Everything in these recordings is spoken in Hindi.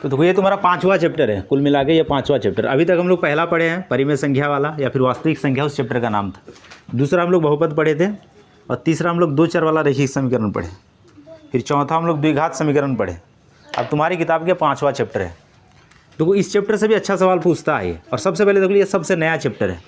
तो देखो ये तुम्हारा 5वां चैप्टर है, कुल मिला के ये 5वां चैप्टर। अभी तक हम लोग पहला पढ़े हैं परिमेय संख्या वाला या फिर वास्तविक संख्या, उस चैप्टर का नाम था। दूसरा हम लोग बहुपद पढ़े थे, और तीसरा हम लोग दो चर वाला रैखिक समीकरण पढ़े, फिर चौथा हम लोग द्विघात समीकरण पढ़े। अब तुम्हारी किताब के 5वां चैप्टर है। देखो इस चैप्टर से भी अच्छा सवाल पूछता है ये। और सबसे पहले देखो ये सबसे नया चैप्टर है,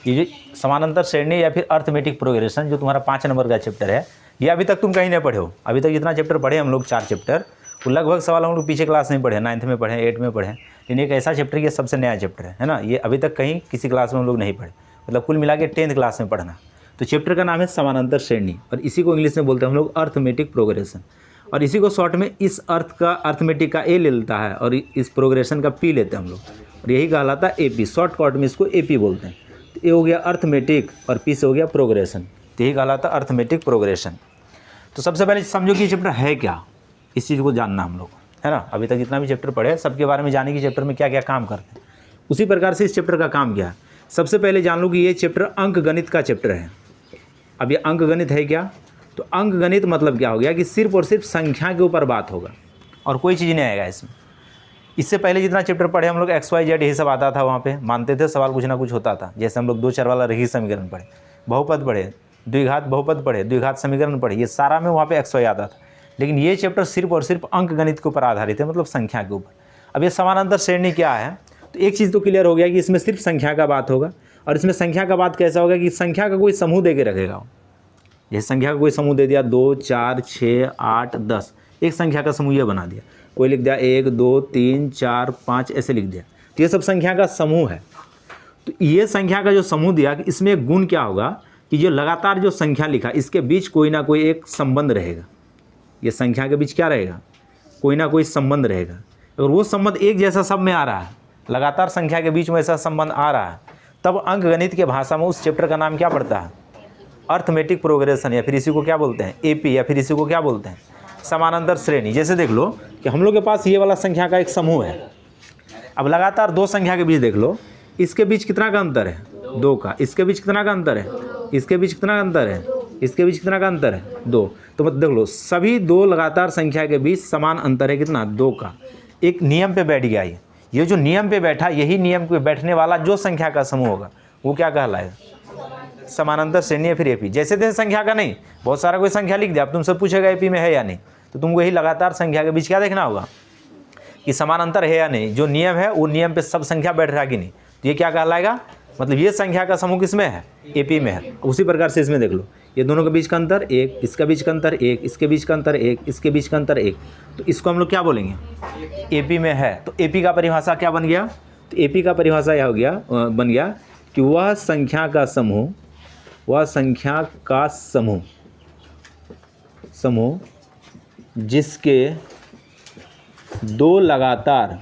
ये जो समानांतर श्रेणी या फिर अर्थमेटिक प्रोग्रेशन, जो तुम्हारा 5 नंबर का चैप्टर है, ये अभी तक तुम कहीं नहीं पढ़े हो। अभी तक जितना चैप्टर पढ़े हम लोग 4 चैप्टर, वो लगभग सवाल हम लोग पीछे क्लास में पढ़े, 9th में पढ़े, 8 में पढ़े, लेकिन एक ऐसा चैप्टर ये सबसे नया चैप्टर है ना। ये अभी तक कहीं किसी क्लास में हम लोग नहीं पढ़े, मतलब कुल मिला के 10th क्लास में पढ़ना। तो चैप्टर का नाम है समानांतर श्रेणी, और इसी को इंग्लिश में बोलते हैं हम लोग अर्थमेटिक प्रोग्रेशन, और इसी को शॉर्ट में इस अर्थ का अर्थमेटिक का ए ले लेता है और इस प्रोग्रेशन का पी लेते हैं हम लोग, और यही कहलाता है एपी। शॉर्टकट में इसको एपी बोलते हैं। तो ए हो गया अर्थमेटिक और पी से हो गया प्रोग्रेशन, तो यही कहलाता है अर्थमेटिक प्रोग्रेशन। तो सबसे पहले समझो कि चैप्टर है क्या, इस चीज़ को जानना हम लोग, है ना। अभी तक जितना भी चैप्टर पढ़े सबके बारे में जाने की चैप्टर में क्या क्या काम करते हैं, उसी प्रकार से इस चैप्टर का काम क्या है। सबसे पहले जान लो कि ये चैप्टर अंक गणित का चैप्टर है। अब ये अंक गणित है क्या, तो अंक गणित मतलब क्या हो गया कि सिर्फ और सिर्फ संख्या के ऊपर बात होगा और कोई चीज़ नहीं आएगा इसमें। इससे पहले जितना चैप्टर पढ़े हम लोग XYZ यही सब आता था, वहाँ पे मानते थे सवाल कुछ ना कुछ होता था। जैसे हम लोग दो चर वाला रैखिक समीकरण पढ़े, बहुपद पढ़े, द्विघात बहुपद पढ़े, द्विघात समीकरण पढ़े, ये सारा में वहाँ पे XY आता था। लेकिन ये चैप्टर सिर्फ और सिर्फ अंक गणित के ऊपर आधारित है, मतलब संख्या के ऊपर। अब ये समानांतर श्रेणी क्या है, तो एक चीज़ तो क्लियर हो गया कि इसमें सिर्फ संख्या का बात होगा। और इसमें संख्या का बात कैसा होगा कि संख्या का कोई समूह दे के रखेगा। जैसे संख्या का कोई समूह दे दिया 2 4 6 8 10, एक संख्या का समूह ये बना दिया। कोई लिख दिया 1 2 3 4 5 ऐसे लिख दिया, तो ये सब संख्या का समूह है। तो ये संख्या का जो समूह दिया, कि इसमें एक गुण क्या होगा कि जो लगातार जो संख्या लिखा, इसके बीच कोई ना कोई एक संबंध रहेगा। ये संख्या के बीच क्या रहेगा, कोई ना कोई संबंध रहेगा। अगर वो संबंध एक जैसा सब में आ रहा है, लगातार संख्या के बीच में ऐसा संबंध आ रहा है, तब अंक गणित के भाषा में उस चैप्टर का नाम क्या पड़ता है, अर्थमेटिक प्रोग्रेशन, या फिर इसी को क्या बोलते हैं एपी, या फिर इसी को क्या बोलते हैं समानांतर श्रेणी। जैसे देख लो कि हम लोग के पास ये वाला संख्या का एक समूह है। अब लगातार दो संख्या के बीच देख लो, इसके बीच कितना का अंतर है, 2 का। इसके बीच कितना का अंतर है, इसके बीच कितना का अंतर है, इसके बीच कितना का अंतर है, 2। तो मतलब देख लो सभी दो लगातार संख्या के बीच समान अंतर है कितना, 2 का। एक नियम पे बैठ गया ये जो नियम पे बैठा, यही नियम पे बैठने वाला जो संख्या का समूह होगा वो क्या कहलाएगा, समानांतर श्रेणी या फिर एपी। जैसे थे संख्या का नहीं, बहुत सारा कोई संख्या लिख दिया, अब तुमसे पूछेगा एपी में है या नहीं, तो तुमको यही लगातार संख्या के बीच क्या देखना होगा कि समानांतर है या नहीं। जो नियम है वो नियम पे सब संख्या बैठ रहा है कि नहीं, तो ये क्या कहलाएगा, मतलब ये संख्या का समूह किसमें है, एपी में है। उसी प्रकार से इसमें देख लो, ये दोनों के बीच का अंतर 1, इसका बीच का अंतर 1, इसके बीच का अंतर 1, इसके बीच का अंतर 1, तो इसको हम लोग क्या बोलेंगे, एपी में है। तो एपी का परिभाषा क्या बन गया, तो एपी का परिभाषा यह हो गया बन गया कि वह संख्या का समूह, वह संख्या का समूह जिसके दो लगातार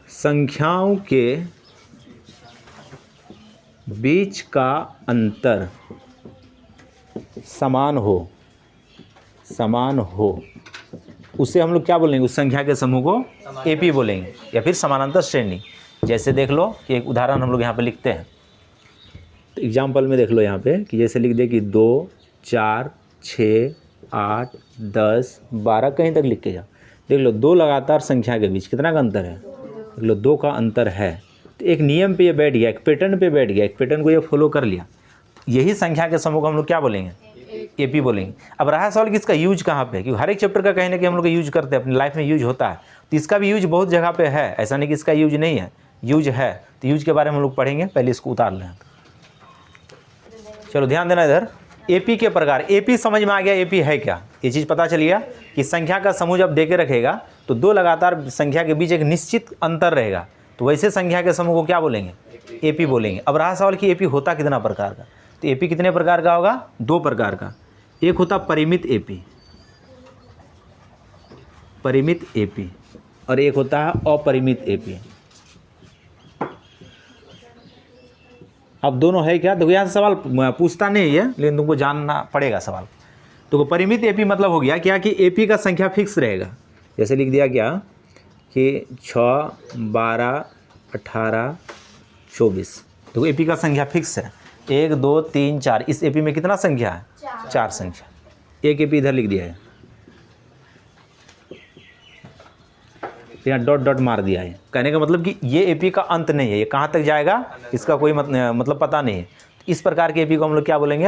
संख्याओं के बीच का अंतर समान हो, उसे हम लोग क्या बोलेंगे, उस संख्या के समूह को एपी बोलेंगे या फिर समानांतर श्रेणी। जैसे देख लो कि एक उदाहरण हम लोग यहाँ पे लिखते हैं, तो एग्जाम्पल में देख लो यहाँ पे कि जैसे लिख दे कि 2 4 6 8 10 12 कहीं तक लिख के जाओ। देख लो दो लगातार संख्या के बीच कितना का अंतर है, देख लो 2 का अंतर है। तो एक नियम पे ये बैठ गया, एक पैटर्न पे बैठ गया, एक पैटर्न को ये फॉलो कर लिया, यही संख्या के समूह को हम लोग क्या बोलेंगे, एपी बोलेंगे। अब रहा सवाल कि इसका यूज कहाँ पे है, क्योंकि हर एक चैप्टर का कहीं ना कहीं हम लोग यूज करते हैं, अपनी लाइफ में यूज होता है। तो इसका भी यूज बहुत जगह पे है, ऐसा नहीं कि इसका यूज नहीं है, यूज है। तो यूज के बारे में हम लोग पढ़ेंगे, पहले इसको उतार लें। चलो ध्यान देना इधर, एपी के प्रकार। एपी समझ में आ गया, एपी है क्या, ये चीज़ पता चल गया कि संख्या का समूह जब दे के रखेगा तो दो लगातार संख्या के बीच एक निश्चित अंतर रहेगा, तो वैसे संख्या के समूह को क्या बोलेंगे, एपी बोलेंगे। अब रहा सवाल कि एपी होता कितना प्रकार का, तो एपी कितने प्रकार का होगा, 2 प्रकार का। एक होता परिमित एपी, और एक होता है अपरिमित एपी। अब दोनों है क्या, देखो यहाँ से सवाल पूछता नहीं है, लेकिन तुमको जानना पड़ेगा सवाल। तो परिमित एपी मतलब हो गया क्या कि एपी का संख्या फिक्स रहेगा। जैसे लिख दिया क्या कि 6 12 18 24, तो एपी का संख्या फिक्स है 1 2 3 4। इस एपी में कितना संख्या है, 4 संख्या। एक एपी इधर लिख दिया है, यहाँ डॉट डॉट मार दिया है। कहने का मतलब कि ये एपी का अंत नहीं है, ये कहाँ तक जाएगा इसका कोई मतलब पता नहीं है। इस प्रकार के एपी को हम लोग क्या बोलेंगे,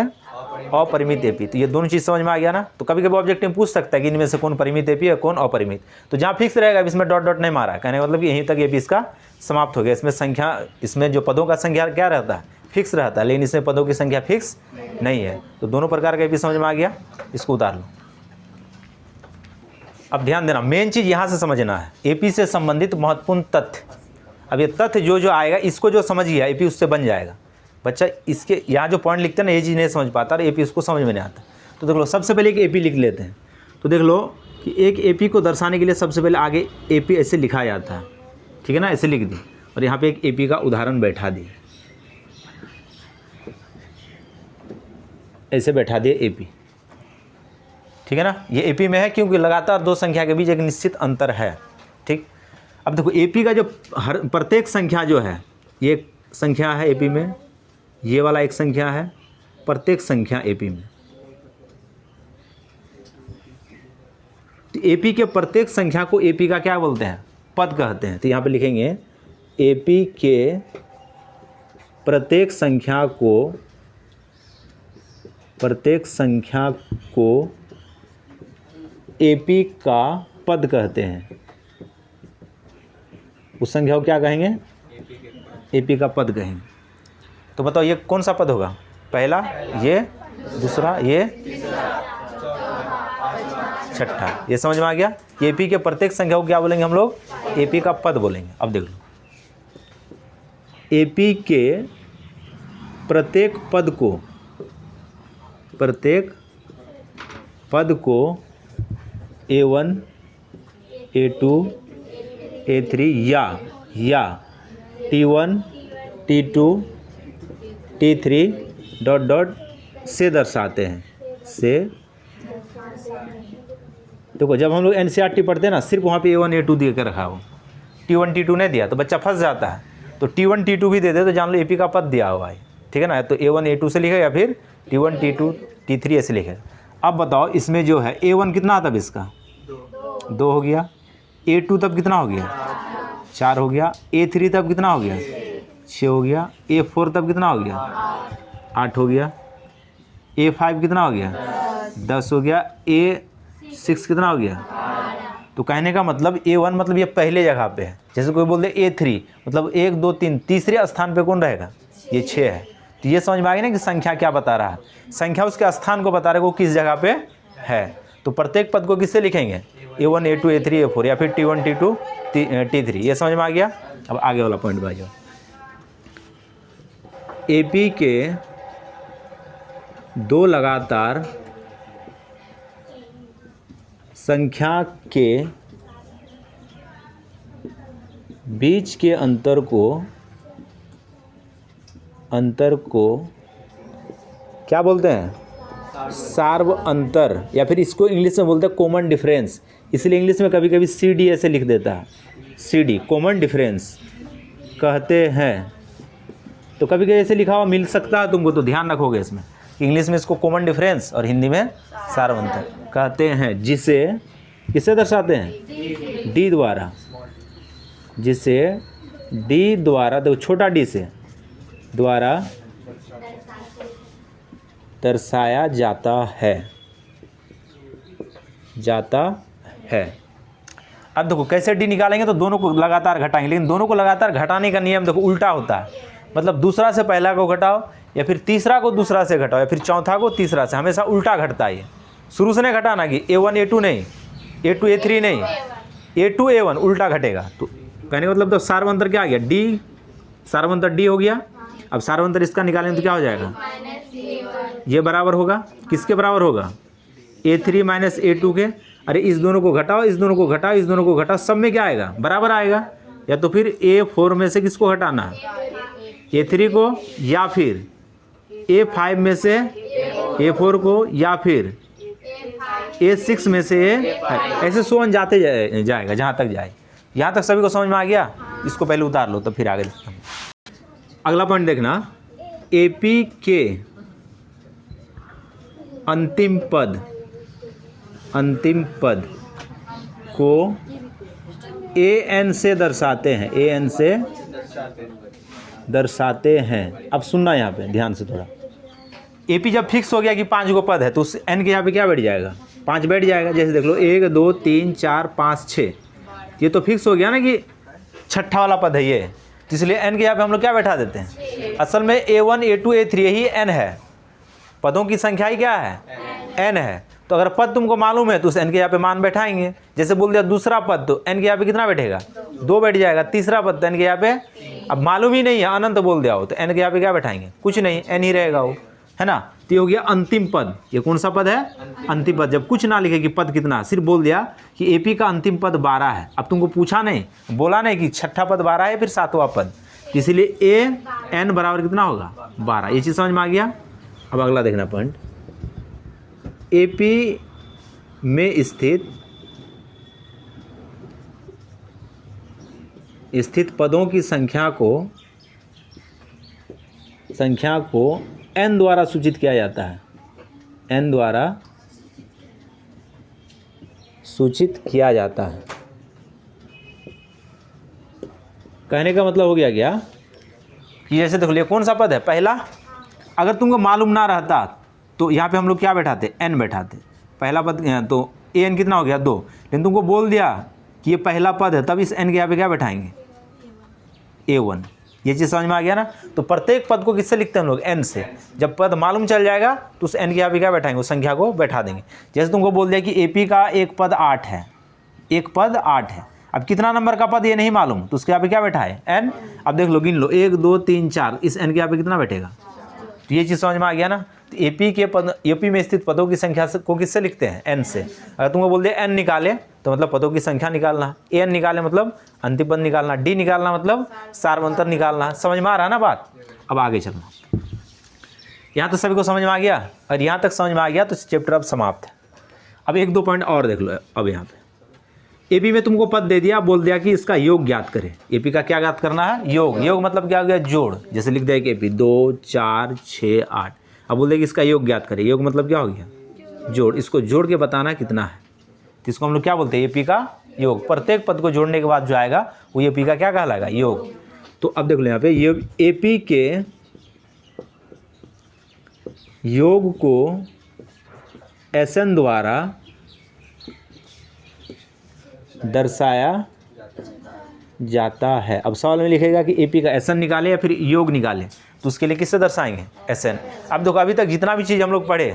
अपरिमित एपी। तो ये दोनों चीज़ समझ में आ गया ना। तो कभी कभी ऑब्जेक्ट में पूछ सकता है कि इनमें से कौन परिमित एपी है कौन अपरिमित। तो जहाँ फिक्स रहेगा इसमें डॉट डॉट नहीं मारा है, कहने का मतलब कि यहीं तक एपी इसका समाप्त हो गया। इसमें संख्या, इसमें जो पदों का संख्या क्या रहता है, फिक्स रहता है, लेकिन इसमें पदों की संख्या फिक्स नहीं है। तो दोनों प्रकार का एपी समझ में आ गया, इसको उतार लो। अब ध्यान देना, मेन चीज़ यहाँ से समझना है, एपी से संबंधित महत्वपूर्ण तथ्य। अब ये तथ्य जो आएगा इसको जो समझ गया एपी उससे बन जाएगा। बच्चा इसके यहाँ जो पॉइंट लिखते हैं ना, ये चीज़ नहीं समझ पाता और एपी उसको समझ में नहीं आता। तो देख लो, सबसे पहले एक एपी लिख लेते हैं। तो देख लो कि एक एपी को दर्शाने के लिए सबसे पहले आगे एपी ऐसे लिखा जाता है, ठीक है ना, ऐसे लिख दी और यहाँ पे एक एपी का उदाहरण बैठा दिए, ऐसे बैठा दिए एपी, ठीक है ना। ये एपी में है क्योंकि लगातार दो संख्या के बीच एक निश्चित अंतर है, ठीक। अब देखो एपी का जो प्रत्येक संख्या जो है, ये एक संख्या है एपी में, ये वाला एक संख्या है, प्रत्येक संख्या एपी में। तो एपी के प्रत्येक संख्या को एपी का क्या बोलते हैं, पद कहते हैं। तो यहाँ पे लिखेंगे एपी के प्रत्येक संख्या को एपी का पद कहते हैं। उस संख्या को क्या कहेंगे, एपी का पद कहेंगे। तो बताओ ये कौन सा पद होगा, पहला ये, दूसरा ये, छठा। ये समझ में आ गया। एपी के प्रत्येक संख्या को क्या बोलेंगे हम लोग, एपी का पद बोलेंगे। अब देख लो, एपी के प्रत्येक पद को A1 A2 A3 या T1 T2 T3 dot dot से दर्शाते हैं, से। देखो जब हम लोग NCERT पढ़ते हैं ना, सिर्फ वहाँ पे A1 A2 दे के रखा हो, T1 T2 नहीं दिया तो बच्चा फंस जाता है। तो T1 T2 भी दे दे तो जान लो एपी का पद दिया हुआ है, ठीक है ना। तो A1 A2 से लिखेगा या फिर T1 T2 T3 ऐसे लिखेगा। अब बताओ इसमें जो है A1 कितना आता है इसका, 2 हो गया। A2 तब कितना हो गया, 4 हो गया। A3 तब कितना हो गया, 6 हो गया। A4 तब कितना हो गया, 8 हो गया। A5 कितना हो गया, 10 हो गया। A6 कितना हो गया। तो कहने का मतलब A1 मतलब ये पहले जगह पे है। जैसे कोई बोल दे A3 मतलब 1 2 3, तीसरे स्थान पे कौन रहेगा, ये 6 है। तो ये समझ में आ गया ना कि संख्या क्या बता रहा है, संख्या उसके स्थान को बता रहा है वो किस जगह पे है। तो प्रत्येक पद को किससे लिखेंगे, A1 A2 A3 A4 या फिर T1 T2 T3। ये समझ में आ गया। अब आगे वाला पॉइंट आ जाओ। एपी के दो लगातार संख्या के बीच के अंतर को क्या बोलते हैं, सार्व अंतर, या फिर इसको इंग्लिश में बोलते हैं कॉमन डिफरेंस। इसलिए इंग्लिश में कभी कभी CD ऐसे लिख देता है, CD कॉमन डिफरेंस कहते हैं। तो कभी कभी ऐसे लिखा हुआ मिल सकता है तुमको, तो ध्यान रखोगे इसमें। इंग्लिश में इसको कॉमन डिफरेंस और हिंदी में सार्व अंतर कहते हैं, जिसे किससे दर्शाते हैं, D द्वारा, जिसे D द्वारा, देखो छोटा d से द्वारा दर्शाया जाता है। अब देखो कैसे D निकालेंगे, तो दोनों को लगातार घटाएंगे, लेकिन दोनों को लगातार घटाने का नियम देखो उल्टा होता है। मतलब दूसरा से पहला को घटाओ, या फिर तीसरा को दूसरा से घटाओ, या फिर चौथा को तीसरा से, हमेशा उल्टा घटता है। शुरू से नहीं घटाना कि A1 A2 नहीं, A2 A3 नहीं, A2 A1 उल्टा घटेगा। तो कहने का मतलब तो सार्वंतर क्या आ गया, D, सार्वंतर D हो गया। अब सार्वंतर इसका निकालेंगे तो क्या हो जाएगा, ये बराबर होगा, किसके बराबर होगा, A3 माइनस A2 के। अरे इस दोनों को घटाओ, इस दोनों को घटाओ, इस दोनों को घटाओ, सब में क्या आएगा, बराबर आएगा। या तो फिर A4 में से किसको हटाना है, A3 को, या फिर A5 में से A4 को, या फिर A6 में से ऐसे सोन जाते जाएगा जहाँ तक जाए। यहाँ तक सभी को समझ में आ गया। इसको पहले उतार लो तो फिर आगे देखते हैं। अगला पॉइंट देखना, एपी के अंतिम पद अंतिम पद को an से दर्शाते हैं, an से दर्शाते हैं। अब सुनना यहाँ पे ध्यान से थोड़ा, AP जब फिक्स हो गया कि 5 गो पद है तो उस n के यहाँ पे क्या बैठ जाएगा, 5 बैठ जाएगा। जैसे देख लो 1 2 3 4 5 6, ये तो फिक्स हो गया ना कि छठा वाला पद है ये, तो इसलिए n के यहाँ पे हम लोग क्या बैठा देते हैं। असल में A1 A2 A3 यही n है, पदों की संख्या ही क्या है, n है। तो अगर पद तुमको मालूम है तो उस n के यहाँ पे मान बैठाएंगे। जैसे बोल दिया दूसरा पद, तो n के यहाँ पे कितना बैठेगा, 2 बैठ जाएगा। तीसरा पद, तो n के यहाँ पे अब मालूम ही नहीं है, अनंत बोल दिया हो तो n के यहाँ पे क्या बैठाएंगे, कुछ नहीं, n ही रहेगा वो, है ना। तो ये हो गया अंतिम पद। ये कौन सा पद है, अंतिम पद। जब कुछ ना लिखे कि पद कितना, सिर्फ बोल दिया कि AP का अंतिम पद 12 है। अब तुमको पूछा नहीं, बोला नहीं कि छठा पद 12 है फिर 7वां पद, तो इसीलिए an बराबर कितना होगा, 12। ये चीज़ समझ में आ गया। अब अगला देखना पॉइंट, AP में स्थित पदों की संख्या को n द्वारा सूचित किया जाता है, n द्वारा सूचित किया जाता है। कहने का मतलब हो गया क्या कि जैसे देख लो कौन सा पद है, पहला। अगर तुमको मालूम ना रहता तो यहाँ पे हम लोग क्या बैठाते, n बैठाते। पहला पद तो an कितना हो गया, 2। लेकिन तुमको बोल दिया कि ये पहला पद है, तब इस n के यहाँ पे क्या बैठाएंगे, A1। ये चीज़ समझ में आ गया ना। तो प्रत्येक पद को किससे लिखते हैं हम लोग, n से। जब पद मालूम चल जाएगा तो उस n के यहाँ पे क्या बैठाएंगे, उस संख्या को बैठा देंगे। जैसे तुमको बोल दिया कि AP का एक पद 8 है, एक पद 8 है। अब कितना नंबर का पद ये नहीं मालूम, तो उसके यहाँ पे क्या बैठा है, n। अब देख लो, गिन लो, 1 2 3 4, इस n के यहाँ पे कितना बैठेगा। तो ये चीज़ समझ में आ गया ना। तो AP में स्थित पदों की संख्या को किससे लिखते हैं, n से। अगर तुमको बोल दिया n निकाले तो मतलब पदों की संख्या निकालना, an निकाले मतलब अंतिम पद निकालना, d निकालना मतलब सार्वंतर निकालना। समझ में आ रहा है ना बात। अब आगे चलना, यहाँ तो सभी को समझ में आ गया, और यहाँ तक समझ में आ गया तो चैप्टर अब समाप्त है। अब 1-2 पॉइंट और देख लो। अब यहाँ पे AP में तुमको पद दे दिया, बोल दिया कि इसका योग ज्ञात करें। AP का क्या ज्ञात करना है, योग। योग मतलब क्या हो गया, जोड़। जैसे लिख दिया कि AP 2 4 6 8। अब बोल दिया कि इसका योग ज्ञात करें। योग मतलब क्या हो गया, जोड़। इसको जोड़ के बताना कितना है, तो इसको हम लोग क्या बोलते हैं, AP का योग। प्रत्येक पद को जोड़ने के बाद जो आएगा वो AP का क्या कहलाएगा, योग। तो अब देख लो यहाँ पे, ये AP के योग को SN द्वारा दर्शाया जाता है। अब सवाल में लिखेगा कि AP का SN निकाले या फिर योग निकाले, तो उसके लिए किससे दर्शाएंगे, SN। अब देखो अभी तक जितना भी चीज़ हम लोग पढ़े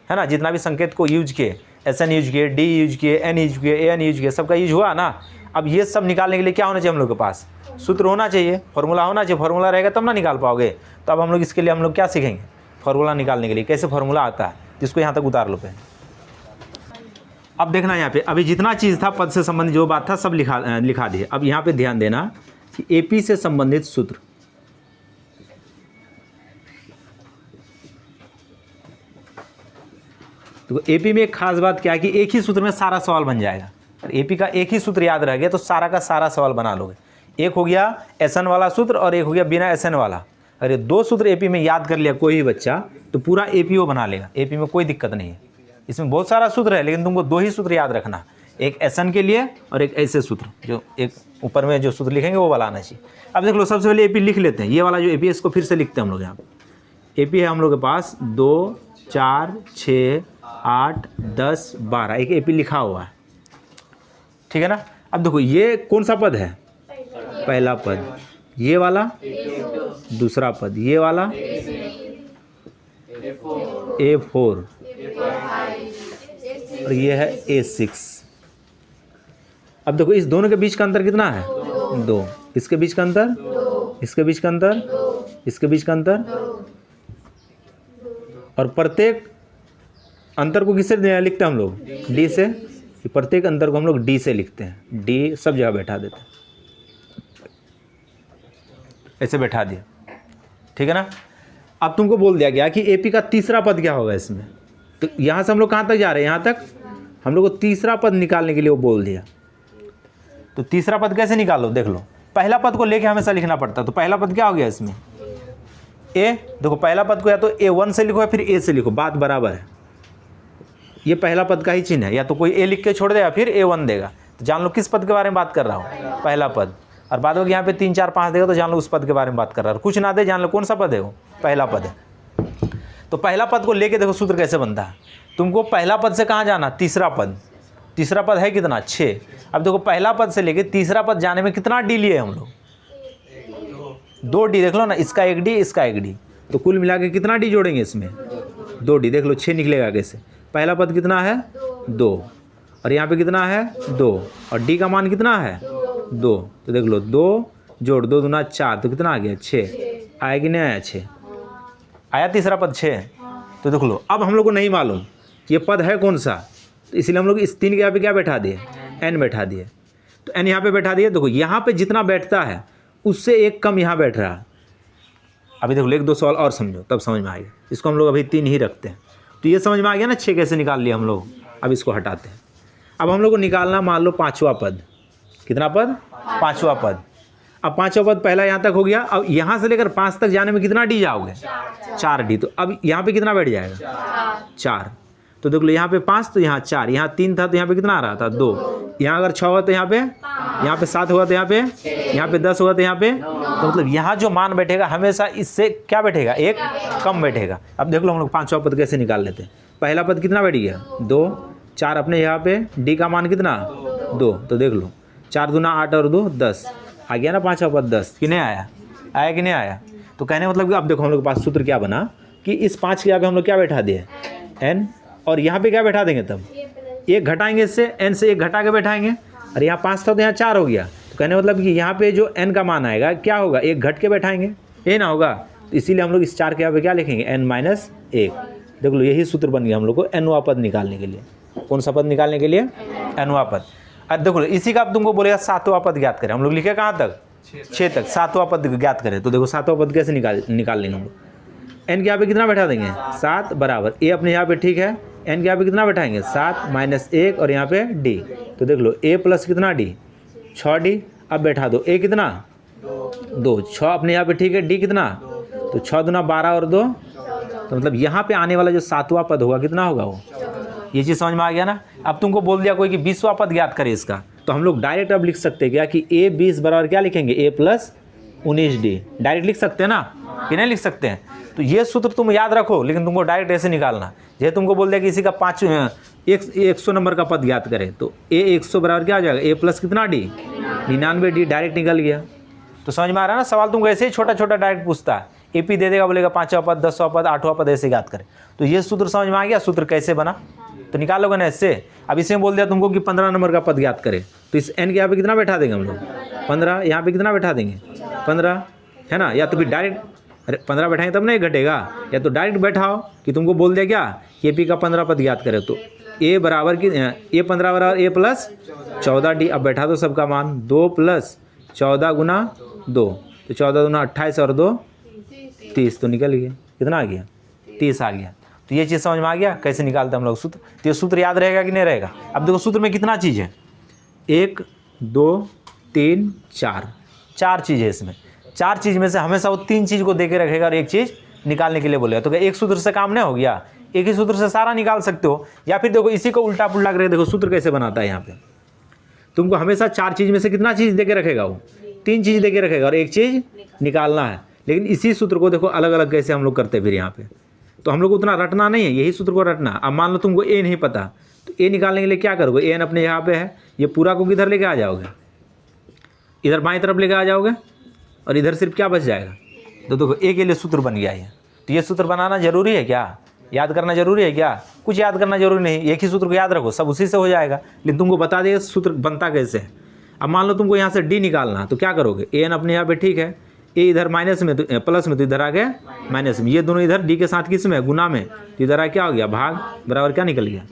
है ना, जितना भी संकेत को यूज किए, SN यूज किए, D यूज किए, N यूज किए, AN यूज किए, सबका यूज हुआ ना। अब ये सब निकालने के लिए क्या होना चाहिए हम लोग के पास, सूत्र होना चाहिए, फॉर्मूला होना चाहिए। फॉर्मूला रहेगा तब ना निकाल पाओगे। तो अब हम लोग इसके लिए हम लोग क्या सीखेंगे, फॉर्मूला निकालने के लिए कैसे फॉर्मूला आता है, जिसको यहाँ तक उतार लो पे। अब देखना यहाँ पे, अभी जितना चीज़ था पद से संबंधित जो बात था सब लिखा दिए। अब यहाँ पे ध्यान देना कि AP से संबंधित सूत्र, तो AP में एक खास बात क्या है कि एक ही सूत्र में सारा सवाल बन जाएगा। और AP का एक ही सूत्र याद रह गया तो सारा का सारा सवाल बना लोगे। एक हो गया SN वाला सूत्र और एक हो गया बिना SN वाला। अरे 2 सूत्र AP में याद कर लिया कोई भी बच्चा तो पूरा AP वो बना लेगा। AP में कोई दिक्कत नहीं है। इसमें बहुत सारा सूत्र है लेकिन तुमको 2 ही सूत्र याद रखना, एक SN के लिए और एक ऐसे सूत्र जो एक ऊपर में जो सूत्र लिखेंगे वो वाला आना चाहिए। अब देख लो, सबसे पहले AP लिख लेते हैं। ये वाला जो AP है इसको फिर से लिखते हैं हम लोग। यहाँ पे AP है हम लोग के पास 2 4 6 8 10 12, एक AP लिखा हुआ है, ठीक है ना। अब देखो ये कौन सा पद है, पहला पद, ये वाला दूसरा पद, ये वाला A4 और ये है A6। अब देखो इस दोनों के बीच का अंतर कितना है, 2। इसके बीच का अंतर, इसके बीच का अंतर, इसके बीच का अंतर, और प्रत्येक अंतर को किससे लिखते हैं हम लोग, D से। प्रत्येक अंतर को हम लोग D से लिखते हैं। D सब जगह बैठा देते हैं, ऐसे बैठा दिया, ठीक है ना। अब तुमको बोल दिया गया कि AP का तीसरा पद क्या होगा इसमें। तो यहाँ से हम लोग कहाँ तक जा रहे हैं, यहाँ तक हम लोग को तीसरा पद निकालने के लिए वो बोल दिया। तो तीसरा पद कैसे निकालो, देख लो। पहला पद को लेके हमेशा लिखना पड़ता है। तो पहला पद क्या हो गया इसमें, A। देखो पहला पद को या तो A1 से लिखो या फिर A से लिखो, बात बराबर है। ये पहला पद का ही चिन्ह है, या तो कोई ए लिख के छोड़ देगा फिर A1 देगा, तो जान लो किस पद के बारे में बात कर रहा हूँ, पहला पद। और बाद में यहाँ पे 3 4 5 देगा तो जान लो उस पद के बारे में बात कर रहा है। कुछ ना दे जान लो कौन सा पद है वो, पहला पद है। तो पहला पद को लेके देखो सूत्र कैसे बनता है। तुमको पहला पद से कहाँ जाना, तीसरा पद। तीसरा पद है कितना, 6। अब देखो पहला पद से लेके तीसरा पद जाने में कितना डी लिए हम लोग, 2 डी। देख लो ना, इसका 1 डी, इसका 1 डी, तो कुल मिला के कितना डी जोड़ेंगे इसमें, 2 डी। देख लो 6 निकलेगा कैसे, पहला पद कितना है 2, और यहाँ पे कितना है 2, और डी का मान कितना है 2। तो देख लो 2 जोड़ 2 दूना 4, तो कितना आ गया 6। आया कि नहीं आया 6, आया तीसरा पद 6। तो देख लो अब हम लोग को नहीं मालूम कि ये पद है कौन सा, तो इसलिए हम लोग इस 3 के यहाँ पे क्या बैठा दिए, n बैठा दिए। तो n यहाँ पे बैठा दिए। देखो यहाँ पे जितना बैठता है उससे एक कम यहाँ बैठ रहा है। अभी देखो 1 2 सवाल और समझो तब समझ में आएगा। इसको हम लोग अभी 3 ही रखते हैं। तो ये समझ में आ गया ना 6 कैसे निकाल लिया हम लोग। अब इसको हटाते हैं। अब हम लोग को निकालना मान लो 5वां पद। कितना पद, 5वां पद। अब 5वां पद पहला यहाँ तक हो गया। अब यहाँ से लेकर 5 तक जाने में कितना डी जाओगे, 4 डी। तो अब यहाँ पे कितना बैठ जाएगा, 4। तो देख लो यहाँ पे 5 तो यहाँ 4, यहाँ 3 था तो यहाँ पे कितना आ रहा था 2, यहाँ अगर 6 हुआ तो यहाँ पे 7 होगा तो यहाँ पे 10 होगा तो यहाँ पे, तो मतलब यहाँ जो मान बैठेगा हमेशा इससे क्या बैठेगा, एक कम बैठेगा। अब देख लो हम लोग 5वां पद कैसे निकाल लेते हैं। पहला पद कितना बैठ गया 2, 4 अपने यहाँ पे, डी का मान कितना 2। तो देख लो 4 दूना 8 और 2 10, आ गया ना 5वां पद 10 कि नहीं आया, आया कि नहीं आया। तो कहने मतलब कि अब देखो हम लोग के पास सूत्र क्या बना कि इस 5 के यहाँ पे हम लोग क्या बैठा दिए n, और यहाँ पे क्या बैठा देंगे तब, 1 घटाएंगे इससे, n से 1 घटा के बैठाएंगे। और यहाँ 5 था तो यहाँ 4 हो गया। तो कहने मतलब कि यहाँ पे जो n का मान आएगा क्या होगा, 1 घट के बैठाएंगे, ये ना होगा। तो इसीलिए हम लोग इस 4 के यहाँ पे क्या लिखेंगे, n-1। देख लो यही सूत्र बन गया हम लोग को nवां पद निकालने के लिए। कौन सा पद निकालने के लिए, nवां पद। अब देखो इसी का अब तुमको बोलेगा 7वां पद ज्ञात करें। हम लोग लिखे कहाँ तक, 6 तक। 7वां पद ज्ञात करें। तो देखो 7वां पद कैसे निकाल लेंगे हम लोग। n के यहाँ पे कितना बैठा देंगे, 7 बराबर a अपने यहाँ पे, ठीक है। n के यहाँ पे कितना बैठाएंगे, 7 - 1 और यहाँ पे d। तो देख लो a प्लस कितना d, 6d। अब बैठा दो a कितना 2, 6 अपने यहाँ पे, ठीक है। d कितना, तो 6 दूना 12 और 2, तो मतलब यहाँ पे आने वाला जो 7वां पद होगा कितना होगा वो, ये चीज़ समझ में आ गया ना। अब तुमको बोल दिया कोई कि 20वां पद ज्ञात करे इसका, तो हम लोग डायरेक्ट अब लिख सकते हैं क्या कि a 20 बराबर क्या लिखेंगे, a प्लस 19d। डायरेक्ट लिख सकते हैं ना, कि नहीं लिख सकते हैं। तो ये सूत्र तुम याद रखो, लेकिन तुमको डायरेक्ट ऐसे निकालना। जैसे तुमको बोल दिया कि इसी का 100 नंबर का पद ज्ञात करें, तो a 100 बराबर क्या हो जाएगा, a प्लस कितना d, 99d। डायरेक्ट निकल गया। तो समझ में आ रहा है ना। सवाल तुमको ऐसे ही छोटा छोटा डायरेक्ट पूछता है, AP दे देगा, बोलेगा 5वां पद, 10वां पद, 8वां पद ऐसे ज्ञात करें। तो ये सूत्र समझ में आ गया, सूत्र कैसे बना तो निकालोगे ना इससे। अब इसमें बोल दिया तुमको कि 15 नंबर का पद ज्ञात करें, तो इस n के यहाँ पे कितना बैठा देंगे हम लोग, 15। यहाँ पे कितना बैठा देंगे, 15, है ना। या तो फिर डायरेक्ट, अरे 15 बैठाएंगे तब नहीं घटेगा, या तो डायरेक्ट बैठाओ कि तुमको बोल दिया क्या कि AP का 15 पद ज्ञात करें, तो a बराबर की a 15 बराबर a प्लस 14d। अब बैठा दो सबका मान, 2 + 14 गुना 2, तो 14 दूना 28 और 2 30, तो निकल गया। कितना आ गया, 30 आ गया। तो ये चीज़ समझ में आ गया कैसे निकालते हम लोग सूत्र। तो ये सूत्र याद रहेगा कि नहीं रहेगा। अब देखो सूत्र में कितना चीज़ है, 1 2 3 4, 4 चीज़ है इसमें। 4 चीज़ में से हमेशा वो 3 चीज़ को दे के रखेगा और एक चीज़ निकालने के लिए बोलेगा। तो क्या एक सूत्र से काम नहीं हो गया, एक ही सूत्र से सारा निकाल सकते हो। या फिर देखो इसी को उल्टा पुल्टा करके देखो सूत्र कैसे बनाता है। यहाँ पे तुमको हमेशा 4 चीज़ में से कितना चीज़ दे के रखेगा, वो 3 चीज़ दे के रखेगा और एक चीज़ निकालना है। लेकिन इसी सूत्र को देखो अलग अलग कैसे हम लोग करते हैं। फिर यहाँ पे तो हम लोग उतना रटना नहीं है, यही सूत्र को रटना। अब मान लो तुमको a नहीं पता, तो a निकालने के लिए क्या करोगे, an अपने यहाँ पे है, ये पूरा को किधर लेके आ जाओगे, इधर बाईं तरफ लेके आ जाओगे, और इधर सिर्फ क्या बच जाएगा। तो देखो a के लिए सूत्र बन गया है। तो ये सूत्र बनाना जरूरी है क्या, याद करना जरूरी है क्या, कुछ याद करना जरूरी नहीं। एक ही सूत्र को याद रखो, सब उसी से हो जाएगा। लेकिन तुमको बता देगा सूत्र बनता कैसे है। अब मान लो तुमको यहाँ से d निकालना, तो क्या करोगे, an अपने यहाँ पे, ठीक है। a इधर माइनस में, तो प्लस में, तो इधर आ गया माइनस में। ये दोनों इधर d के साथ किस में, गुना में, तो इधर आ क्या हो गया, भाग बराबर क्या निकल गया,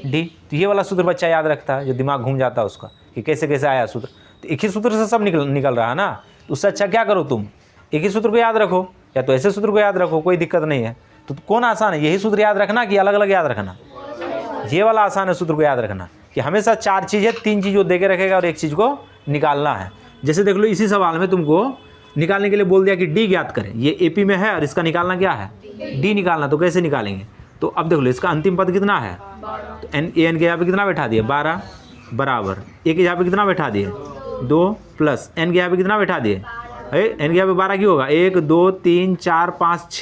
d। तो ये वाला सूत्र बच्चा याद रखता है, जो दिमाग घूम जाता है उसका कि कैसे कैसे आया सूत्र। तो एक ही सूत्र से सब निकल रहा है ना। तो उससे अच्छा क्या करो, तुम एक ही सूत्र को याद रखो, या तो ऐसे सूत्र को याद रखो, कोई दिक्कत नहीं है। तो कौन आसान है, यही सूत्र याद रखना कि अलग अलग याद रखना। ये वाला आसान है सूत्र को याद रखना कि हमेशा 4 चीज़ है, 3 चीज़ वो दे के रखेगा और एक चीज़ को निकालना है। जैसे देख लो इसी सवाल में तुमको निकालने के लिए बोल दिया कि d ज्ञात करें। ये AP में है और इसका निकालना क्या है, d निकालना। तो कैसे निकालेंगे, तो अब देख लो इसका अंतिम पद कितना है तो एन ए एन के यहाँ पे कितना बैठा दिए 12 बराबर ए के यहाँ पे कितना बैठा दिए 2 प्लस एन के यहाँ पे कितना बैठा दिए एन के यहाँ पे 12 क्यों होगा 1 2 3 4 5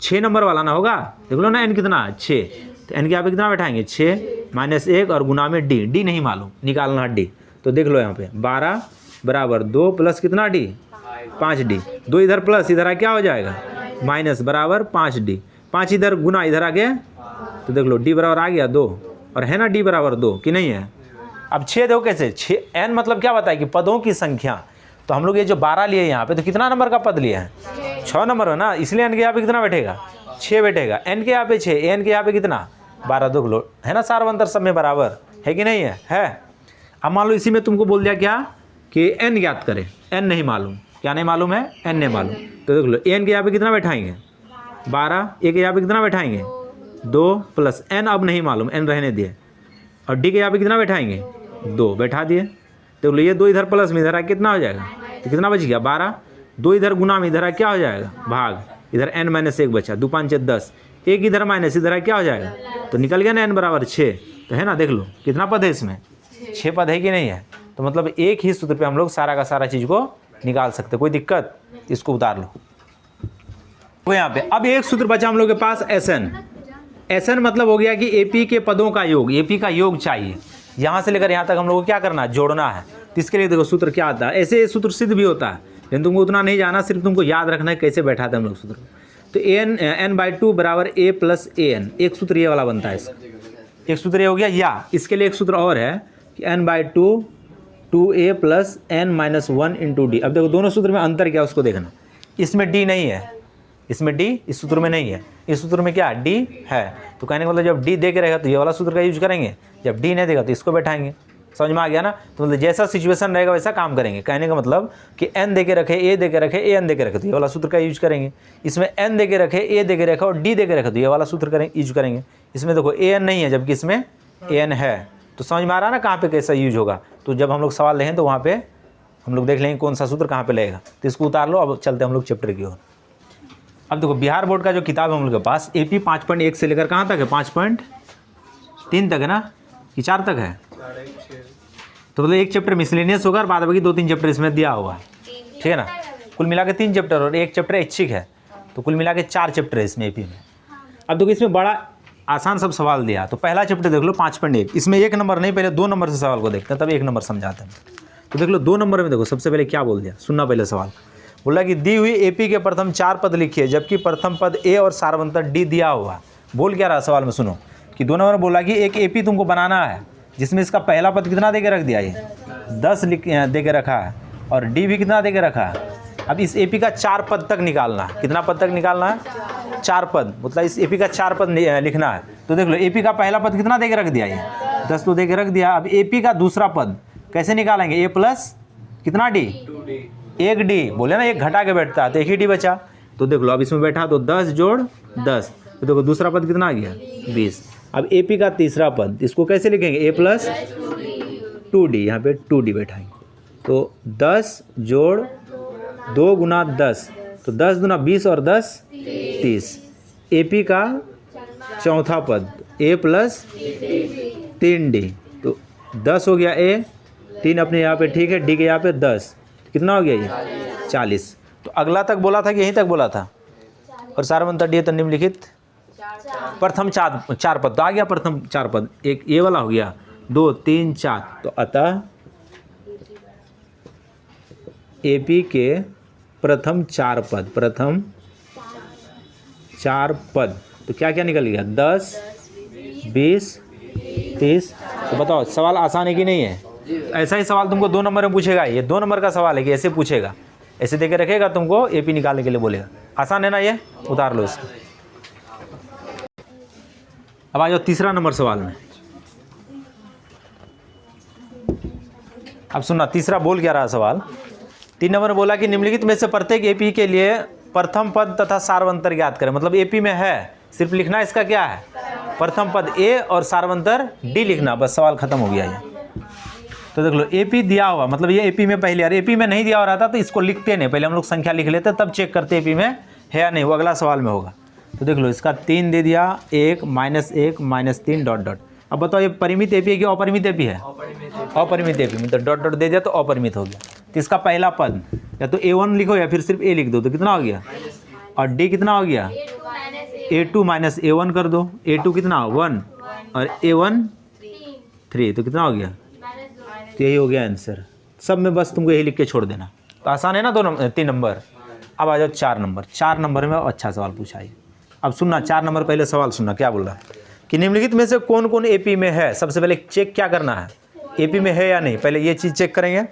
6 नंबर वाला ना होगा, देख लो ना एन कितना 6, तो एन के यहाँ पे कितना बैठाएंगे 6 माइनस 1 और गुना में डी नहीं मालूम निकालना डी, तो देख लो यहाँ पे 12 बराबर 2 प्लस कितना डी 5D, 2 इधर प्लस इधर क्या हो जाएगा माइनस बराबर 5D, 5 इधर गुना इधर आ गया, तो देख लो डी बराबर आ गया 2 और है ना डी बराबर 2 कि नहीं है। अब 6 देखो कैसे 6 एन मतलब क्या बताए कि पदों की संख्या, तो हम लोग ये जो 12 लिए यहाँ पे तो कितना नंबर का पद लिया है 6 नंबर है ना, इसलिए एन के यहाँ पे कितना बैठेगा 6 बैठेगा, एन के यहाँ पे 6 एन के यहाँ पे कितना 12, देख लो है ना सार्वंतर सब में बराबर है कि नहीं है। अब मान लो इसी में तुमको बोल दिया क्या कि एन ज्ञात करें, एन नहीं मालूम, क्या नहीं मालूम है एन नहीं मालूम, तो देख लो एन के यहाँ पे कितना बैठाएंगे 12, ए के यहाँ पे कितना बैठाएंगे 2 प्लस एन अब नहीं मालूम एन रहने दिए, और डी के यहाँ पे कितना बैठाएंगे 2 बैठा दिए, देख लो ये 2 इधर प्लस में इधर आ कितना हो जाएगा, तो कितना बच गया 12, 2 इधर गुना में इधर आ क्या हो जाएगा भाग, इधर n माइनस 1 बचा 2 5 10, एक इधर माइनस इधर आ क्या हो जाएगा, तो निकल गया ना n बराबर 6, तो है ना देख लो कितना पद है इसमें 6 पद है कि नहीं है, तो मतलब एक ही सूत्र पे हम लोग सारा का सारा चीज़ को निकाल सकते, कोई दिक्कत, इसको उतार लो यहाँ पे। अब एक सूत्र बचा हम लोग के पास SN मतलब हो गया कि AP के पदों का योग, AP का योग चाहिए, यहाँ से लेकर यहाँ तक हम लोग को क्या करना है जोड़ना है, तो इसके लिए देखो सूत्र क्या आता है, ऐसे सूत्र सिद्ध भी होता है लेकिन तुमको उतना नहीं जाना, सिर्फ तुमको याद रखना है कैसे बैठाते हैं हम लोग सूत्र। तो n/2 बराबर a प्लस an, एक सूत्र ये वाला बनता है इसका, एक सूत्र ये हो गया, या इसके लिए एक सूत्र और है कि n/2 2a plus n-1 into D. अब देखो दोनों सूत्र में अंतर क्या उसको देखना, इसमें d नहीं है, इसमें d इस सूत्र में नहीं है, इस सूत्र में क्या d है, तो कहने का मतलब जब d दे के रहेगा तो ये वाला सूत्र का यूज करेंगे, जब d नहीं देगा तो इसको बैठाएंगे, समझ में आ गया ना। तो मतलब जैसा सिचुएशन रहेगा वैसा काम करेंगे, कहने का मतलब कि n दे के रखे a दे के रखे an दे के रखे तो ये वाला सूत्र का यूज करेंगे, इसमें n दे के रखे a दे के रखे और d दे के रखे तो ये वाला सूत्र यूज करेंगे, इसमें देखो an नहीं है जबकि इसमें an है, तो समझ में आ रहा है ना कहाँ पे कैसा यूज होगा। तो जब हम लोग सवाल लें तो वहाँ पे हम लोग देख लेंगे कौन सा सूत्र कहाँ पे लगेगा, तो इसको उतार लो। अब चलते हम लोग चैप्टर की ओर। अब देखो बिहार बोर्ड का जो किताब है हम लोग के पास AP 5.1 से लेकर कहाँ तक है 5.3 तक है ना कि 4 तक है, तो मतलब एक चैप्टर मिसलेनियस होगा और बाद बाकी 2-3 चैप्टर इसमें दिया हुआ है, ठीक है ना। कुल मिला के 3 चैप्टर और एक चैप्टर ऐच्छिक है, तो कुल मिला के 4 चैप्टर है इसमें AP में। अब देखो इसमें बड़ा आसान सब सवाल दिया, तो पहला चैप्टर देख लो 5.1, इसमें 1 नंबर नहीं, पहले 2 नंबर से सवाल को देखते हैं तब 1 नंबर समझाते हैं। तो देख लो 2 नंबर में देखो सबसे पहले क्या बोल दिया, सुनना पहले सवाल, बोला कि दी हुई AP के प्रथम 4 पद लिखिए जबकि प्रथम पद A और सार्वंतर D दिया हुआ। बोल क्या रहा सवाल में सुनो कि 2 नंबर बोला कि एक AP तुमको बनाना है जिसमें इसका पहला पद कितना दे के रख दिया, ये 10 दे के रखा है और D भी कितना दे के रखा है। अब इस AP का 4 पद तक निकालना है, कितना पद तक निकालना है 4 पद, मतलब इस AP का 4 पद लिखना है। तो देख लो AP का पहला पद कितना दे के रख दिया, ये 10 तो दे के रख दिया। अब AP का दूसरा पद कैसे निकालेंगे, A प्लस कितना D 1D, बोले ना एक घटा के बैठता है तो एक ही D बचा, तो देख लो अब इसमें बैठा तो 10 जोड़ 10, तो देखो दूसरा पद कितना आ गया 20। अब AP का तीसरा पद इसको कैसे लिखेंगे A प्लस 2D, यहाँ पे 2D बैठाएंगे, तो 10 जोड़ 2 गुना 10, तो 10 दूना 20 और 10 30। AP का चौथा पद A प्लस 3D, तो 10 हो गया A, 3 अपने यहाँ पे ठीक है, D के यहाँ पे 10, कितना हो गया ये 40। तो अगला तक बोला था कि यहीं तक बोला था, और सार्वंतर D तो निम्नलिखित प्रथम 4 पद, तो आ गया प्रथम 4 पद, एक ये वाला हो गया 2 3 4, तो अतः AP के प्रथम 4 पद, प्रथम 4 पद, तो क्या क्या निकल गया 10 20 30। तो बताओ सवाल आसान है कि नहीं है। ऐसा ही सवाल तुमको 2 नंबर में पूछेगा, ये 2 नंबर का सवाल है कि ऐसे पूछेगा, ऐसे देके रखेगा तुमको AP निकालने के लिए बोलेगा, आसान है ना ये, उतार लो इसको। अब आ जाओ तीसरा नंबर सवाल में। अब सुनना तीसरा बोल क्या रहा सवाल, 3 नंबर बोला कि निम्नलिखित में से प्रत्येक AP के लिए प्रथम पद तथा सार्वंतर ज्ञात करें। मतलब AP में है, सिर्फ लिखना इसका क्या है प्रथम पद A और सार्वंतर D लिखना, बस सवाल खत्म हो गया ये। तो देख लो AP दिया हुआ, मतलब ये AP में पहले, यार AP में नहीं दिया हो रहा था तो इसको लिखते नहीं, पहले हम लोग संख्या लिख लेते तब चेक करते AP में है या नहीं, वो अगला सवाल में होगा। तो देख लो इसका 3 दे दिया, 1 -1 -3 ... अब बताओ ये परिमित एपी है कि अपरिमित एपी है? अपरिमित एपी में तो डॉट डॉट दे दिया तो अपरिमित हो गया। तो इसका पहला पद या तो A1 लिखो या फिर सिर्फ A लिख दो, तो कितना हो गया? और D कितना हो गया? A2 माइनस A1 कर दो। A2 कितना 1 और A1 3, तो कितना हो गया? तो यही हो गया आंसर। सब में बस तुमको यही लिख के छोड़ देना। तो आसान है ना 3 नंबर। अब आ जाओ 4 नंबर। 4 नंबर में अच्छा सवाल पूछा है। अब सुनना 4 नंबर पहले सवाल सुनना क्या बोल रहा है कि निम्नलिखित में से कौन कौन एपी में है। सबसे पहले चेक क्या करना है, एपी में है या नहीं, पहले ये चीज़ चेक करेंगे।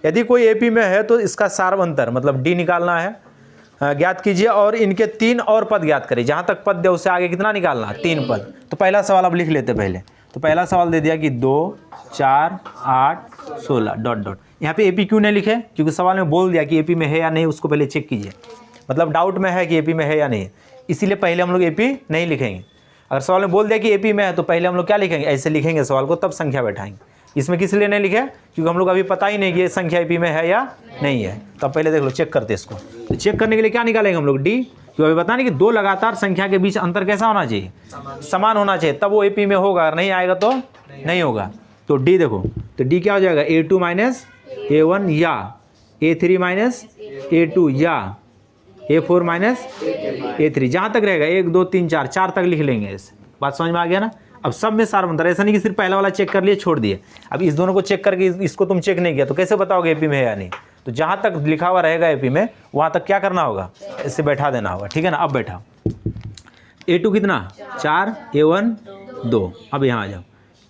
यदि कोई एपी में है तो इसका सार्वंतर मतलब डी निकालना है, ज्ञात कीजिए और इनके 3 और पद ज्ञात करिए। जहाँ तक पद दे उससे आगे कितना निकालना है? 3 पद। तो पहला सवाल अब लिख लेते पहले। तो पहला सवाल दे दिया कि 2 4 8 16 डॉट डॉट। यहाँ पे एपी क्यों नहीं लिखे? क्योंकि सवाल में बोल दिया कि एपी में है या नहीं, उसको पहले चेक कीजिए। मतलब डाउट में है कि एपी में है या नहीं, इसीलिए पहले हम लोग एपी नहीं लिखेंगे। अगर सवाल में बोल दिया कि एपी में है तो पहले हम लोग क्या लिखेंगे? ऐसे लिखेंगे सवाल को, तब संख्या बैठाएंगे। इसमें किस लिए नहीं लिखे? क्योंकि हम लोग अभी पता ही नहीं कि ये संख्या एपी में है या नहीं है। तब पहले देख लो, चेक करते इसको। तो चेक करने के लिए क्या निकालेंगे हम लोग? डी। क्योंकि अभी बताने कि 2 लगातार संख्या के बीच अंतर कैसा होना चाहिए? समान होना चाहिए, तब वो एपी में होगा। अगर नहीं आएगा तो नहीं होगा। तो डी देखो, तो डी क्या हो जाएगा? A2 माइनस A1 या A3 माइनस A2 या A4 माइनस A3, जहाँ तक रहेगा 1 2 3 4 4 तक लिख लेंगे। ऐसे बात समझ में आ गया ना? अब सब में सार्वंतर, ऐसा नहीं कि सिर्फ पहला वाला चेक कर लिए छोड़ दिए। अब इस दोनों को चेक करके इसको तुम चेक नहीं किया तो कैसे बताओगे एपी में है या नहीं? तो जहाँ तक लिखा हुआ रहेगा एपी में वहाँ तक क्या करना होगा? इससे बैठा देना होगा। ठीक है ना? अब बैठाओ। A2 कितना? 4, A1 2। अब यहाँ आ जाओ।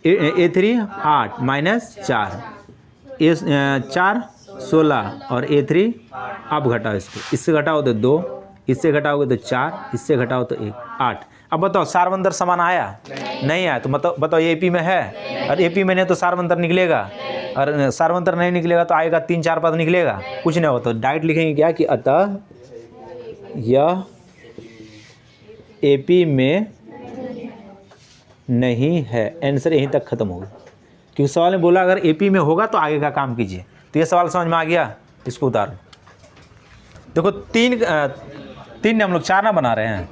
A3 8 माइनस 4, A4 16 और A3 अब घटाओ इसको। इससे घटाओ तो 2, इससे घटाओगे तो 4, इससे घटाओ तो 1 8। अब बताओ सार्वंतर समान आया? नहीं आया। तो मतलब बताओ ये एपी में है, और एपी में नहीं तो सार्वंतर निकलेगा, और सार्वंतर नहीं निकलेगा तो आएगा 3 4 पद निकलेगा, कुछ नहीं होता। तो डायरेक्ट लिखेंगे क्या कि अतः यह एपी में नहीं है। आंसर यहीं तक खत्म होगा। क्योंकि सवाल में बोला अगर एपी में होगा तो आगे का काम कीजिए। तो ये सवाल समझ में आ गया? इसको उतारो। देखो 3 हम लोग 4 ना बना रहे हैं।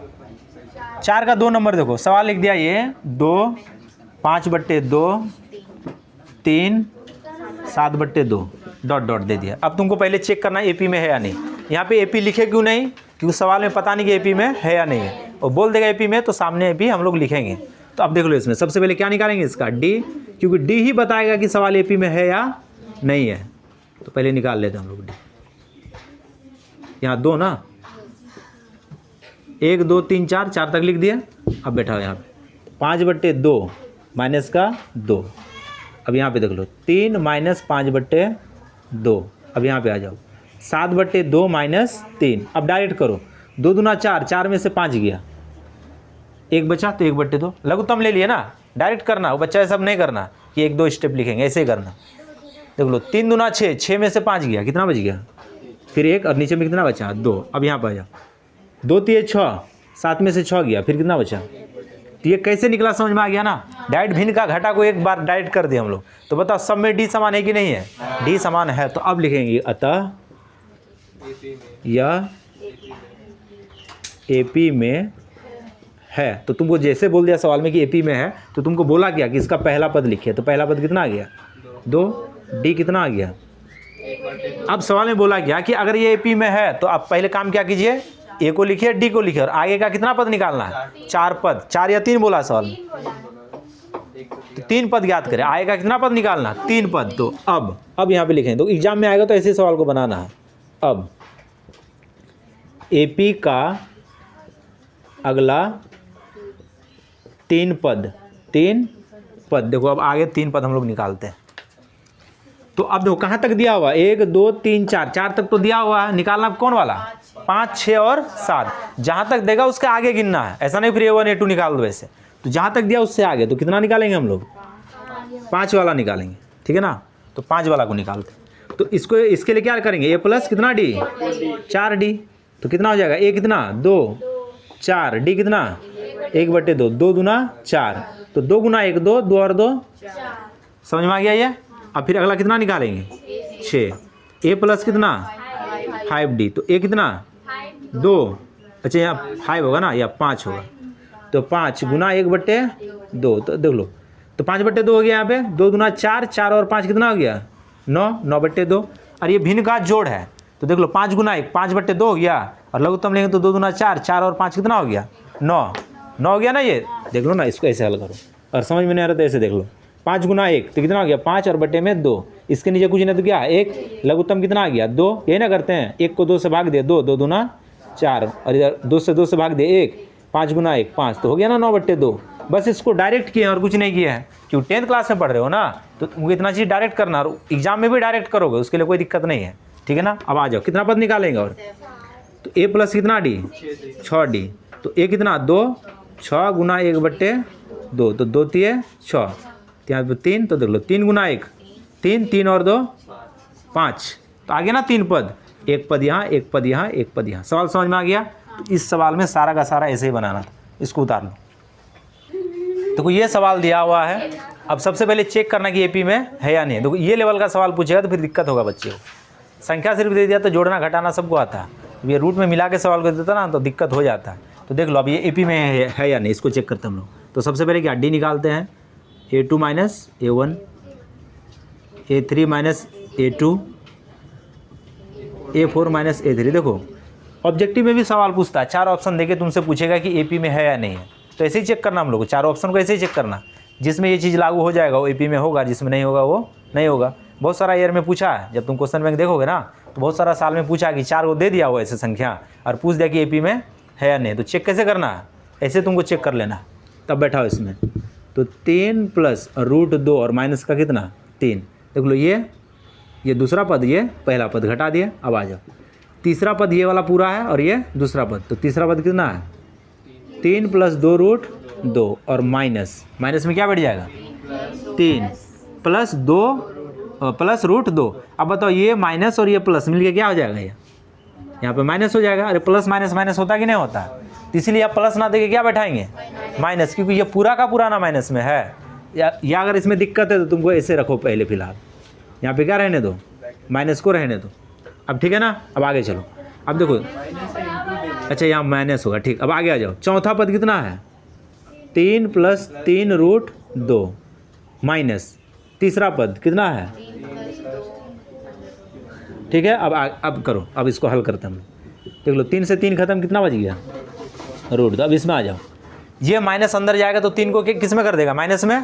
4 का 2 नंबर देखो, सवाल लिख दिया ये 2 5/2 3 7/2 डॉट डॉट दे दिया। अब तुमको पहले चेक करना है एपी में है या नहीं। यहाँ पे एपी लिखे क्यों नहीं? क्योंकि सवाल में पता नहीं कि एपी में है या नहीं है, और बोल देगा एपी में तो सामने एपी हम लोग लिखेंगे। तो अब देख लो, इसमें सबसे पहले क्या निकालेंगे? इसका डी, क्योंकि डी ही बताएगा कि सवाल एपी में है या नहीं है। तो पहले निकाल लेते हैं हम लोग डी। यहाँ 2 ना, 1 2 3 4 4 तक लिख दिया। अब बैठा हो यहाँ पे 5/2 माइनस का 2। अब यहाँ पे देख लो 3 माइनस 5/2। अब यहाँ पे आ जाओ 7/2 माइनस 3। अब डायरेक्ट करो, 2 दूना 4, 4 में से 5 गया, 1 बचा तो 1/2। लघुत्तम ले लिए ना, डायरेक्ट करना। वो बच्चा सब नहीं करना कि 1 2 स्टेप लिखेंगे, ऐसे ही करना। देख लो 3 दूना 6, 6 में से 5 गया, कितना बच गया? फिर 1 और नीचे में कितना बचा? 2। अब यहाँ पर आ जाओ, 2 3 6, 7 में से 6 गया, फिर कितना बचा? तो ये कैसे निकला समझ में आ गया ना? डायरेक्ट भिन्न का घटा को एक बार डायरेक्ट कर दिए हम लोग। तो बताओ सब में डी समान है कि नहीं है? डी समान है। तो अब लिखेंगे अतः यह एपी में है। तो तुमको जैसे बोल दिया सवाल में कि एपी में है, तो तुमको बोला क्या कि इसका पहला पद लिखिए। तो पहला पद कितना आ गया? 2। डी कितना आ गया? अब सवाल में बोला गया कि अगर ये एपी में है तो आप पहले काम क्या कीजिए? ए को लिखिए, डी को लिखिए, और आगे का कितना पद निकालना है? 4 पद। 4 या 3 बोला सवाल, तो 3 पद ज्ञात करें। आगे का कितना पद निकालना? 3 पद। तो अब यहाँ पे लिखें, तो एग्जाम में आएगा तो ऐसे सवाल को बनाना है। अब एपी का अगला 3 पद, 3 पद देखो। अब आगे 3 पद हम लोग निकालते हैं। तो अब देखो कहाँ तक दिया हुआ? 1 2 3 4, 4 तक तो दिया हुआ है। निकालना कौन वाला? 5 6 और 7। जहाँ तक देगा उसके आगे गिनना है, ऐसा नहीं फिर A1 A2 निकाल दो वैसे। तो जहाँ तक दिया उससे आगे। तो कितना निकालेंगे हम लोग? 5 वाला निकालेंगे, ठीक है ना? तो 5 वाला को निकालते। तो इसको इसके लिए क्या करेंगे? A प्लस कितना डी? 4D। तो कितना हो जाएगा? A कितना? 2 4, डी कितना? 1/2, 2 दूना 4, तो 2 गुना 1 2, 2 और 2 समझ में आ गया ये? अब फिर अगला कितना निकालेंगे? 6। A प्लस कितना? 5D। तो A कितना? 2। अच्छा यहाँ 5 होगा ना, या 5 होगा। तो 5 गुना 1/2। तो देख लो, तो 5/2 हो गया यहाँ पे, 2 दूना 4, 4 और 5 कितना हो गया 9, 9/2। और ये भिन्न का जोड़ है, तो देख लो 5 गुना 1 5/2 हो गया, और लघुत्तम लेंगे तो 2 दूना 4, 4 और 5 कितना हो गया 9, 9 हो गया ना। ये देख लो ना, इसको ऐसे हल करो, और समझ में नहीं आ रहा तो ऐसे देख लो, 5 गुना 1 तो कितना हो गया 5 और बटे में 2, इसके नीचे कुछ नहीं तो क्या 1, लघुत्तम कितना आ गया 2, यही ना करते हैं, 1 को 2 से भाग दे 2, 2 दूना 4, और इधर 2 से 2 से भाग दे 1, 5 गुना 1 5, तो हो गया ना 9/2। बस इसको डायरेक्ट किए और कुछ नहीं किया है, क्योंकि 10th क्लास में पढ़ रहे हो ना, तो तुमको इतना चीज़ डायरेक्ट करना, और एग्जाम में भी डायरेक्ट करोगे, उसके लिए कोई दिक्कत नहीं है, ठीक है ना। अब आ जाओ, कितना पद निकालेंगे, और तो a प्लस कितना d 6d, तो a कितना 2, 6 गुना 1/2, तो 2 3 6, यहाँ पे 3, तो देख लो 3 गुना 1 3, 3 और 2 5, तो आ गया ना 3 पद, एक पद यहाँ, एक पद यहाँ, एक पद यहाँ। सवाल समझ में आ गया। तो इस सवाल में सारा का सारा ऐसे ही बनाना था, इसको उतार लो। देखो ये सवाल दिया हुआ है, अब सबसे पहले चेक करना कि एपी में है या नहीं। देखो ये लेवल का सवाल पूछेगा तो फिर दिक्कत होगा बच्चे को, संख्या सिर्फ दे दिया तो जोड़ना घटाना सबको आता है, ये रूट में मिला के सवाल कर देता ना तो दिक्कत हो जाता है। तो देख लो अब ये एपी में है या नहीं, इसको चेक करते हम लोग। तो सबसे पहले क्या डी निकालते हैं, A2 minus A1, A3 minus A2, A4 minus A3। देखो ऑब्जेक्टिव में भी सवाल पूछता है, 4 ऑप्शन देके तुमसे पूछेगा कि एपी में है या नहीं है, तो ऐसे ही चेक करना हम लोग को, 4 ऑप्शन को ऐसे ही चेक करना, जिसमें ये चीज़ लागू हो जाएगा वो एपी में होगा, जिसमें नहीं होगा वो नहीं होगा। बहुत सारा ईयर में पूछा है, जब तुम क्वेश्चन बैंक देखोगे ना तो बहुत सारा साल में पूछा कि 4 को दे दिया हो ऐसे संख्या और पूछ दिया कि एपी में है या नहीं, तो चेक कैसे करना है, ऐसे तुमको चेक कर लेना। तब बैठाओ इसमें, तो 3 प्लस √2 और माइनस का कितना 3, देख लो ये दूसरा पद, ये पहला पद घटा दिया। अब आ जाओ तीसरा पद, ये वाला पूरा है और ये दूसरा पद, तो तीसरा पद कितना है 3 प्लस 2√2 और माइनस में क्या बैठ जाएगा 3 प्लस 2 प्लस √2। अब बताओ ये माइनस और ये प्लस मिल के क्या हो जाएगा, ये यहाँ पे माइनस हो जाएगा। अरे प्लस माइनस माइनस होता कि नहीं होता, तो इसीलिए आप प्लस ना देके क्या बैठाएंगे माइनस, क्योंकि ये पूरा का पूरा ना माइनस में है। या अगर इसमें दिक्कत है तो तुमको ऐसे रखो पहले, फिलहाल यहाँ पे क्या रहने दो, माइनस को रहने दो। अब ठीक है ना, अब आगे चलो। अब देखो अच्छा यहाँ माइनस होगा, ठीक। अब आगे आ जाओ, चौथा पद कितना है 3 प्लस 3√2 माइनस तीसरा पद कितना है, ठीक है। अब करो, अब इसको हल करते हैं हम। देख लो 3 से 3 खत्म, कितना बच गया √2। अब इसमें आ जाओ, ये माइनस अंदर जाएगा तो 3 को किस में कर देगा माइनस में,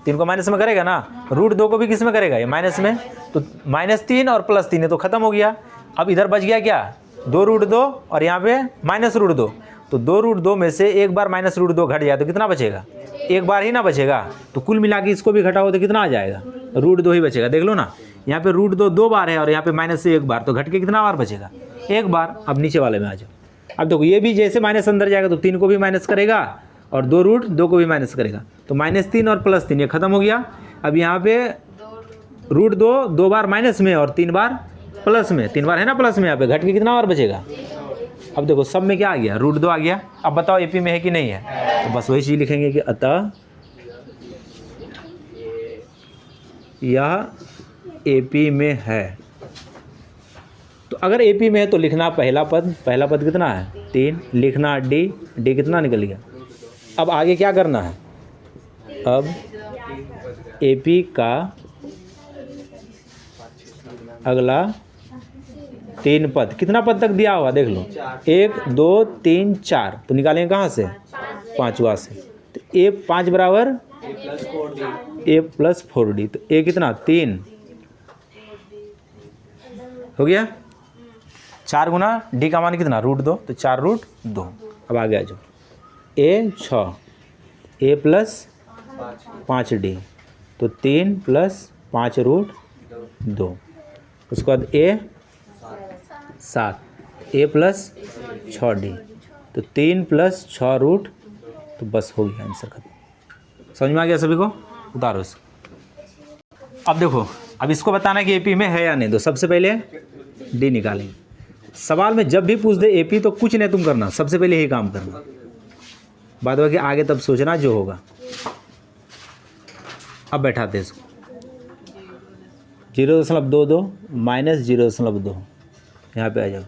3 को माइनस में करेगा ना, √2 को भी किस में करेगा ये माइनस में, तो -3 और +3 है तो खत्म हो गया। अब इधर बच गया क्या 2√2 और यहाँ पे -√2, तो 2√2 में से एक बार -√2 घट जाए तो कितना बचेगा, एक बार ही ना बचेगा, तो कुल मिला के इसको भी घटाओ तो कितना आ जाएगा √2 ही बचेगा। देख लो ना, यहाँ पे √2 2 बार है और यहाँ पे माइनस से एक बार, तो घट के कितना बार बचेगा एक बार। अब नीचे वाले में आ जाओ। अब देखो ये भी जैसे माइनस अंदर जाएगा तो 3 को भी माइनस करेगा और 2√2 को भी माइनस करेगा, तो -3 और +3 ये खत्म हो गया। अब यहाँ पे √2 2 बार माइनस में और 3 बार प्लस में, 3 बार है ना प्लस में, यहाँ पे घट के कितना बार बचेगा। अब देखो सब में क्या आ गया √2 आ गया। अब बताओ एपी में है कि नहीं है, तो बस वही चीज़ लिखेंगे कि अतः यह एपी में है। तो अगर एपी में है तो लिखना पहला पद कितना है 3, लिखना डी कितना निकल गया। अब आगे क्या करना है, अब एपी का अगला 3 पद, कितना पद तक दिया हुआ देख लो 1 2 3 4, तो निकालेंगे कहाँ से 5वां से, तो ए 5 बराबर a + 4d, तो a कितना 3 हो गया। 4 गुना d का मान कितना √2, तो 4√2। अब आगे आ जाओ, a 6 a + 5d, तो 3 + 5√2, उसके बाद a 7 a + 6d, तो 3 + 6√, तो बस हो गया आंसर खत्म। समझ में आ गया सभी को, उतारो इसको। अब देखो, अब इसको बताना कि एपी में है या नहीं, तो सबसे पहले डी निकालेंगे। सवाल में जब भी पूछ दे एपी तो कुछ नहीं तुम करना, सबसे पहले यही काम करना, बाद बाकी आगे तब सोचना जो होगा। अब बैठाते इसको, 0.22 माइनस 0.2, यहाँ पे आ जाओ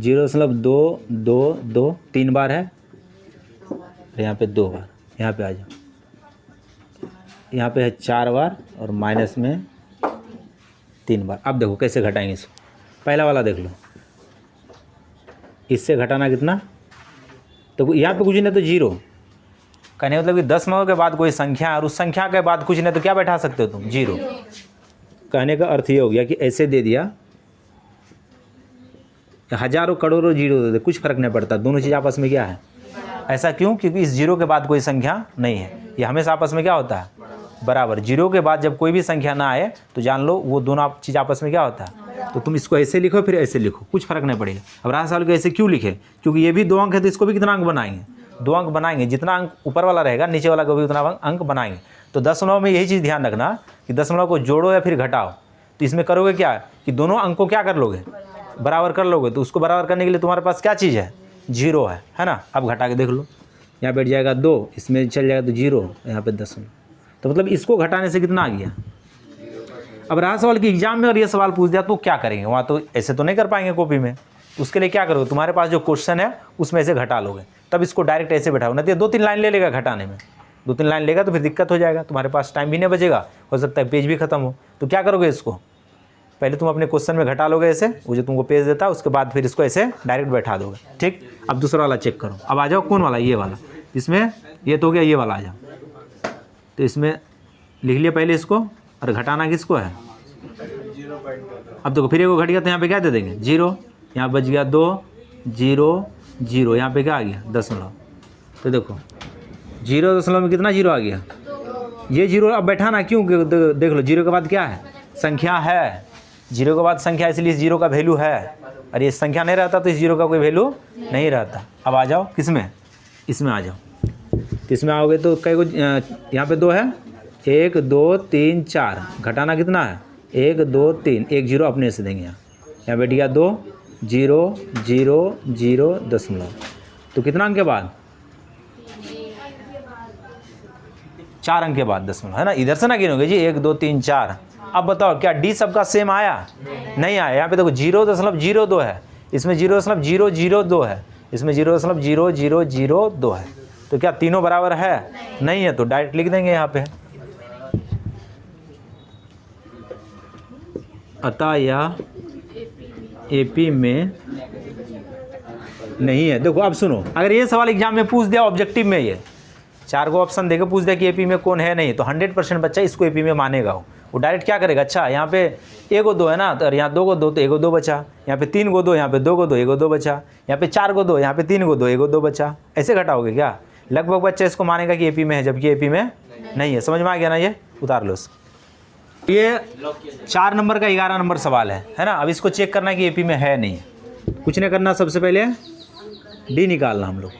0.222 3 बार है, यहाँ पे 2 बार, यहाँ पे आ जाओ यहाँ पे है 4 बार और माइनस में 3 बार। अब देखो कैसे घटाएंगे इसको। पहला वाला देख लो, इससे घटाना कितना, तो यहाँ पे कुछ नहीं तो 0। कहने मतलब कि 10 के बाद कोई संख्या और उस संख्या के बाद कुछ नहीं तो क्या बैठा सकते हो तुम, 0। कहने का अर्थ ये हो गया कि ऐसे दे दिया, हज़ारों करोड़ों जीरो दे दे, कुछ फ़र्क नहीं पड़ता, दोनों चीज़ आपस में क्या है। ऐसा क्यों? क्योंकि इस 0 के बाद कोई संख्या नहीं है। ये हमेशा आपस में क्या होता है, बराबर। 0 के बाद जब कोई भी संख्या ना आए तो जान लो वो दोनों चीज़ आपस में क्या होता है। तो तुम इसको ऐसे लिखो फिर ऐसे लिखो, कुछ फ़र्क नहीं पड़ेगा। अब राशि साल को ऐसे क्यों लिखे? क्योंकि ये भी 2 अंक है तो इसको भी कितना अंक बनाएंगे, 2 अंक बनाएंगे। जितना अंक ऊपर वाला रहेगा नीचे वाला को भी उतना अंक बनाएंगे। तो दशमलव में यही चीज़ ध्यान रखना कि दशमलव को जोड़ो या फिर घटाओ, तो इसमें करोगे क्या कि दोनों अंक को क्या कर लोगे, बराबर कर लोगे। तो उसको बराबर करने के लिए तुम्हारे पास क्या चीज़ है, 0 है ना। अब घटा के देख लो, यहाँ बैठ जाएगा 2, इसमें चल जाएगा तो 0, यहाँ पे 10। तो मतलब इसको घटाने से कितना आ गया। अब रहा सवाल कि एग्जाम में और ये सवाल पूछ दिया तो क्या करेंगे, वहाँ तो ऐसे तो नहीं कर पाएंगे कॉपी में। उसके लिए क्या करोगे, तुम्हारे पास जो क्वेश्चन है उसमें से घटा लोगे, तब इसको डायरेक्ट ऐसे बैठाओ। नहीं तो 2-3 लाइन ले लेगा घटाने में, 2-3 लाइन लेगा तो फिर दिक्कत हो जाएगा, तुम्हारे पास टाइम भी नहीं बचेगा, हो सकता है पेज भी खत्म हो। तो क्या करोगे, इसको पहले तुम अपने क्वेश्चन में घटा लोगे ऐसे, वो जो तुमको पेज देता है, उसके बाद फिर इसको ऐसे डायरेक्ट बैठा दोगे। ठीक, अब दूसरा वाला चेक करो। अब आ जाओ कौन वाला, ये वाला। इसमें ये तो हो गया, ये वाला आ जाओ। तो इसमें लिख लिया पहले इसको, और घटाना किसको है। अब देखो फिर एक घट गया तो यहाँ पे क्या दे देंगे, 0। यहाँ बच गया 2, 0, 0। यहाँ पे क्या आ गया, दशमलव। तो देखो 0 दशमलव में कितना 0 आ गया, ये 0। अब बैठाना क्यों, देख लो 0 के बाद क्या है, संख्या है। 0 के बाद संख्या, इसलिए इस 0 का वैल्यू है। और ये संख्या नहीं रहता तो इस 0 का कोई वैल्यू नहीं रहता। अब आ जाओ किसमें, इसमें आ जाओ। तो इसमें आओगे तो कई को, यहाँ पे 2 है, 1 2 3 4। घटाना कितना है, 1 2 3, 1 0 अपने से देंगे। यहाँ बैठ गया 2, 0 0 0 दशमलव। तो कितना अंक के बाद, 4 अंक के बाद दशमलव, है ना। इधर से ना गिनोगे जी, 1 2 3 4। अब बताओ क्या डी सबका सेम आया, नहीं आया। यहाँ पे देखो 0.02 है, इसमें 0.002 है, इसमें 0.0002 है। तो क्या तीनों बराबर है, नहीं है, तो डायरेक्ट लिख देंगे यहाँ पे। अतः यह एपी में नहीं है। देखो अब सुनो, अगर ये सवाल एग्जाम में पूछ दिया ऑब्जेक्टिव में, ये 4 को ऑप्शन देकर पूछ दिया कि एपी में कौन है नहीं, तो 100% बच्चा इसको एपी में मानेगा। वो डायरेक्ट क्या करेगा, अच्छा यहाँ पे 1 को 2 है ना, तो यहाँ 2 को 2 तो 1 को 2 बचा, यहाँ पे 3 को 2, यहाँ पे 2 को 2, 1 को 2 बचा, यहाँ पे 4 को 2, यहाँ पे 3 को 2, 1 को 2 बचा। ऐसे घटाओगे क्या, लगभग बच्चा इसको मानेगा कि एपी में है, जबकि एपी में नहीं है। समझ में आ गया ना, ये उतार लो इसको। ये 4 नंबर का 11 नंबर सवाल है ना। अब इसको चेक करना कि एपी में है नहीं है। कुछ नहीं करना, सबसे पहले डी निकालना हम लोग।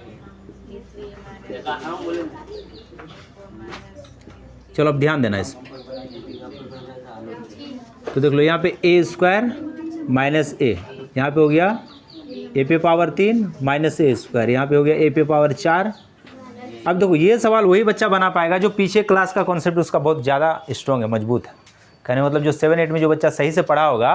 चलो अब ध्यान देना इसमें। तो देख लो यहाँ पे a² माइनस a, यहाँ पे हो गया a पे पावर 3 माइनस a², यहाँ पे हो गया a पे पावर 4। अब देखो ये सवाल वही बच्चा बना पाएगा जो पीछे क्लास का कॉन्सेप्ट उसका बहुत ज़्यादा स्ट्रॉन्ग है, मजबूत है। कहने मतलब जो 7-8 में जो बच्चा सही से पढ़ा होगा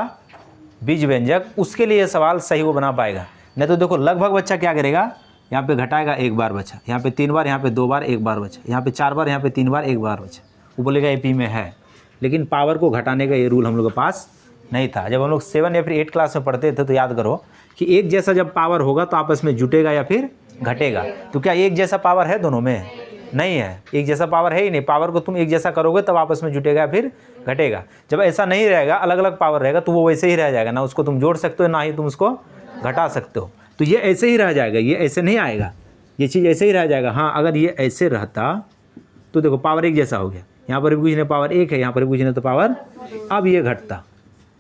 बीज व्यंजक, उसके लिए ये सवाल सही वो बना पाएगा। नहीं तो देखो लगभग बच्चा क्या करेगा, यहाँ पे घटाएगा 1 बार बचा, यहाँ पे 3 बार, यहाँ पे 2 बार 1 बार बचा, यहाँ पे 4 बार, यहाँ पे 3 बार 1 बार बचा। वो बोलेगा एपी में है, लेकिन पावर को घटाने का ये रूल हम लोग के पास नहीं था। जब हम लोग 7 या फिर 8 क्लास में पढ़ते थे तो याद करो कि एक जैसा जब पावर होगा तो आपस में जुटेगा या फिर घटेगा। तो क्या एक जैसा पावर है दोनों में, नहीं है, एक जैसा पावर है ही नहीं। पावर को तुम एक जैसा करोगे तब आपस में जुटेगा या फिर घटेगा। जब ऐसा नहीं रहेगा, अलग अलग पावर रहेगा, तो वो वैसे ही रह जाएगा, ना उसको तुम जोड़ सकते हो ना ही तुम उसको घटा सकते हो। तो ये ऐसे ही रह जाएगा, ये ऐसे नहीं आएगा, ये चीज़ ऐसे ही रह जाएगा। हाँ अगर ये ऐसे रहता तो देखो पावर एक जैसा हो गया, यहाँ पर भी कुछ नहीं पावर 1 है, यहाँ पर भी कुछ नहीं तो पावर, अब ये घटता,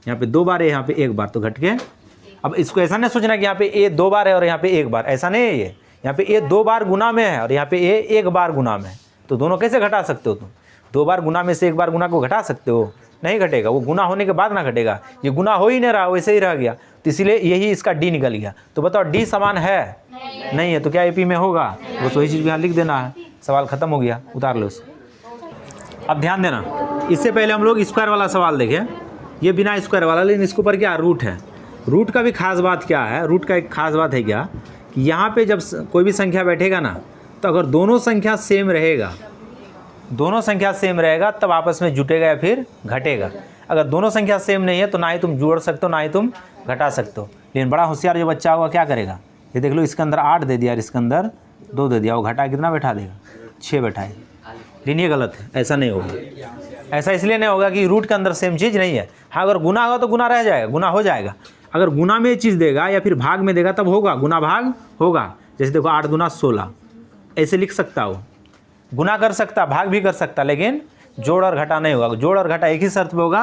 यहाँ पे 2 बार है, यहाँ पे 1 बार, तो घट के। अब इसको ऐसा नहीं सोचना कि यहाँ पे a 2 बार है और यहाँ पे 1 बार, ऐसा नहीं है। ये यहाँ पे a 2 बार गुना में है और यहाँ पे a 1 बार गुना में है, तो दोनों कैसे घटा सकते हो तुम। 2 बार गुना में से 1 बार गुना को घटा सकते हो, नहीं घटेगा, वो गुना होने के बाद ना घटेगा। ये गुना हो ही नहीं रहा, वैसे ही रह गया, तो इसीलिए यही इसका डी निकल गया। तो बताओ डी समान है, नहीं है, तो क्या एपी में होगा, वो वही चीज़ यहाँ लिख देना है, सवाल खत्म हो गया, उतार लो उसको। अब ध्यान देना, इससे पहले हम लोग स्क्वायर वाला सवाल देखें, ये बिना स्क्वायर वाला, लेकिन इसके ऊपर क्या रूट है। रूट का भी खास बात क्या है, रूट का एक खास बात है क्या कि यहाँ पे जब कोई भी संख्या बैठेगा ना, तो अगर दोनों संख्या सेम रहेगा, दोनों संख्या सेम रहेगा तब आपस में जुटेगा या फिर घटेगा। अगर दोनों संख्या सेम नहीं है तो ना ही तुम जोड़ सकते हो ना ही तुम घटा सकते हो। लेकिन बड़ा होशियार जो बच्चा होगा क्या करेगा, ये देख लो इसके अंदर 8 दे दिया और इसके अंदर 2 दे दिया, वो घटा कितना बैठा देगा, 6 बैठाएगा। लेकिन ये गलत है, ऐसा नहीं होगा। ऐसा इसलिए नहीं होगा कि रूट के अंदर सेम चीज़ नहीं है। हाँ अगर गुना होगा तो गुना रह जाएगा, गुना हो जाएगा। अगर गुना में चीज़ देगा या फिर भाग में देगा तब होगा, गुना भाग होगा। जैसे देखो 8 दूना 16, ऐसे लिख सकता हो, गुना कर सकता, भाग भी कर सकता, लेकिन जोड़ और घटा नहीं होगा। जोड़ और घटा एक ही शर्त पे होगा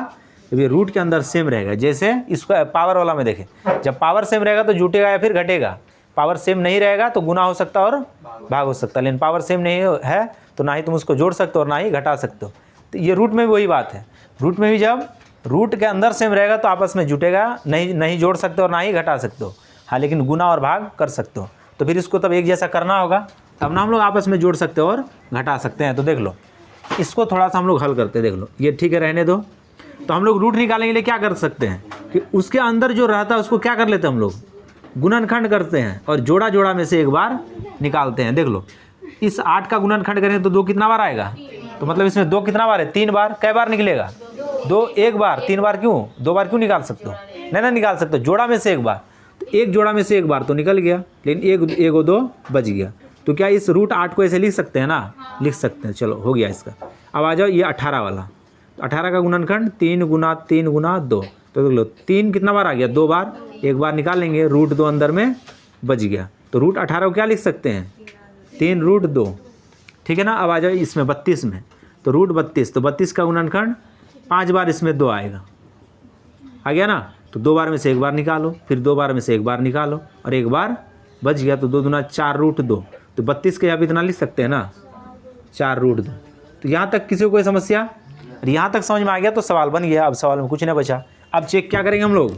जब ये रूट के अंदर सेम रहेगा। जैसे इसको पावर वाला में देखें, जब पावर सेम रहेगा तो जुटेगा या फिर घटेगा। पावर सेम नहीं रहेगा तो गुना हो सकता और भाग हो सकता, लेकिन पावर सेम नहीं है तो ना ही तुम उसको जोड़ सकते हो और ना ही घटा सकते हो। तो ये रूट में भी वही बात है। रूट में भी जब रूट के अंदर सेम रहेगा तो आपस में जुटेगा, नहीं जोड़ सकते और ना ही घटा सकते हो। हाँ लेकिन गुना और भाग कर सकते हो। तो फिर इसको तब एक जैसा करना होगा, तब ना हम लोग आपस में जोड़ सकते हो और घटा सकते हैं। तो देख लो इसको थोड़ा सा हम लोग हल करते हैं। देख लो ये ठीक है, रहने दो। तो हम लोग रूट निकालने के लिए क्या कर सकते हैं कि उसके अंदर जो रहता है उसको क्या कर लेते हैं हम लोग, गुणनखंड करते हैं और जोड़ा जोड़ा में से एक बार निकालते हैं। देख लो इस 8 का गुणनखंड करेंगे तो 2 कितना बार आएगा, तो मतलब इसमें 2 कितना बार है, 3 बार। कै बार निकलेगा, 2 एक बार, 3 बार क्यों, 2 बार क्यों निकाल सकते हो, नहीं निकाल सकते हो, जोड़ा में से एक बार। तो एक जोड़ा में से एक बार तो निकल गया, लेकिन एक 2 बच गया। तो क्या इस रूट 8 को ऐसे लिख सकते हैं ना, लिख सकते हैं। चलो हो गया इसका। अब आ जाओ ये 18 वाला। 18 का गुणनखंड 3 गुना 3 गुना 2, तो देख लो 3 कितना बार आ गया, 2 बार। एक बार निकाल लेंगे, रूट 2 अंदर में बच गया। तो रूट 18 को क्या लिख सकते हैं, 3 रूट 2, ठीक है ना। अब आ जाओ इसमें 32 में, तो रूट 32, तो 32 का गुणनखंड 5 बार इसमें 2 आएगा, आ गया ना। तो 2 बार में से एक बार निकालो, फिर 2 बार में से एक बार निकालो और एक बार बच गया। तो 2 दूना 4 रूट 2, तो 32 के यहाँ पे इतना लिख सकते हैं ना, 4 रूट 2। तो यहाँ तक किसी को कोई समस्या, और यहाँ तक समझ में आ गया तो सवाल बन गया। अब सवाल में कुछ नहीं बचा। अब चेक क्या करेंगे हम लोग,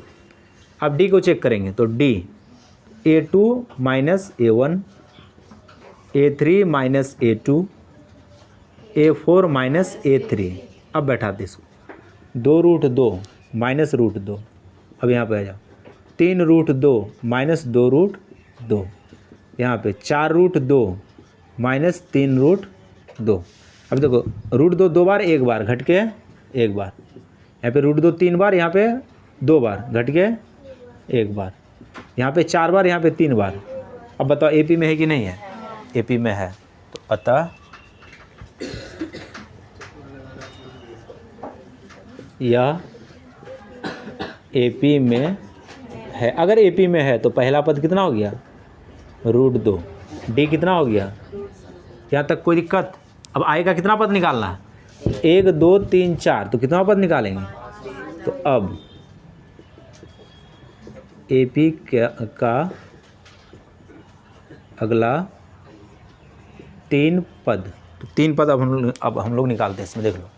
अब डी को चेक करेंगे। तो D A2 minus A1, A3 minus A2, A4 minus A3। अब बैठाते इसको, 2 रूट 2 माइनस रूट 2। अब यहाँ पे आ जाओ, 3 रूट 2 माइनस 2 रूट 2। यहाँ पे 4 रूट 2 माइनस 3 रूट 2। अब देखो रूट 2 बार, एक बार घट के एक बार, यहाँ पे रूट 2 3 बार, यहाँ पे 2 बार घट के एक बार, यहाँ पे 4 बार, यहाँ पे 3 बार। अब बताओ एपी में है कि नहीं है, एपी में है। तो अतः यह एपी में है। अगर एपी में है तो पहला पद कितना हो गया, रूट 2। डी कितना हो गया, यहाँ तक कोई दिक्कत। अब आई का कितना पद निकालना है, 1 2 3 4, तो कितना पद निकालेंगे। तो अब एपी का अगला 3 पद, तो 3 पद अब हम लोग निकालते हैं इसमें। देख लो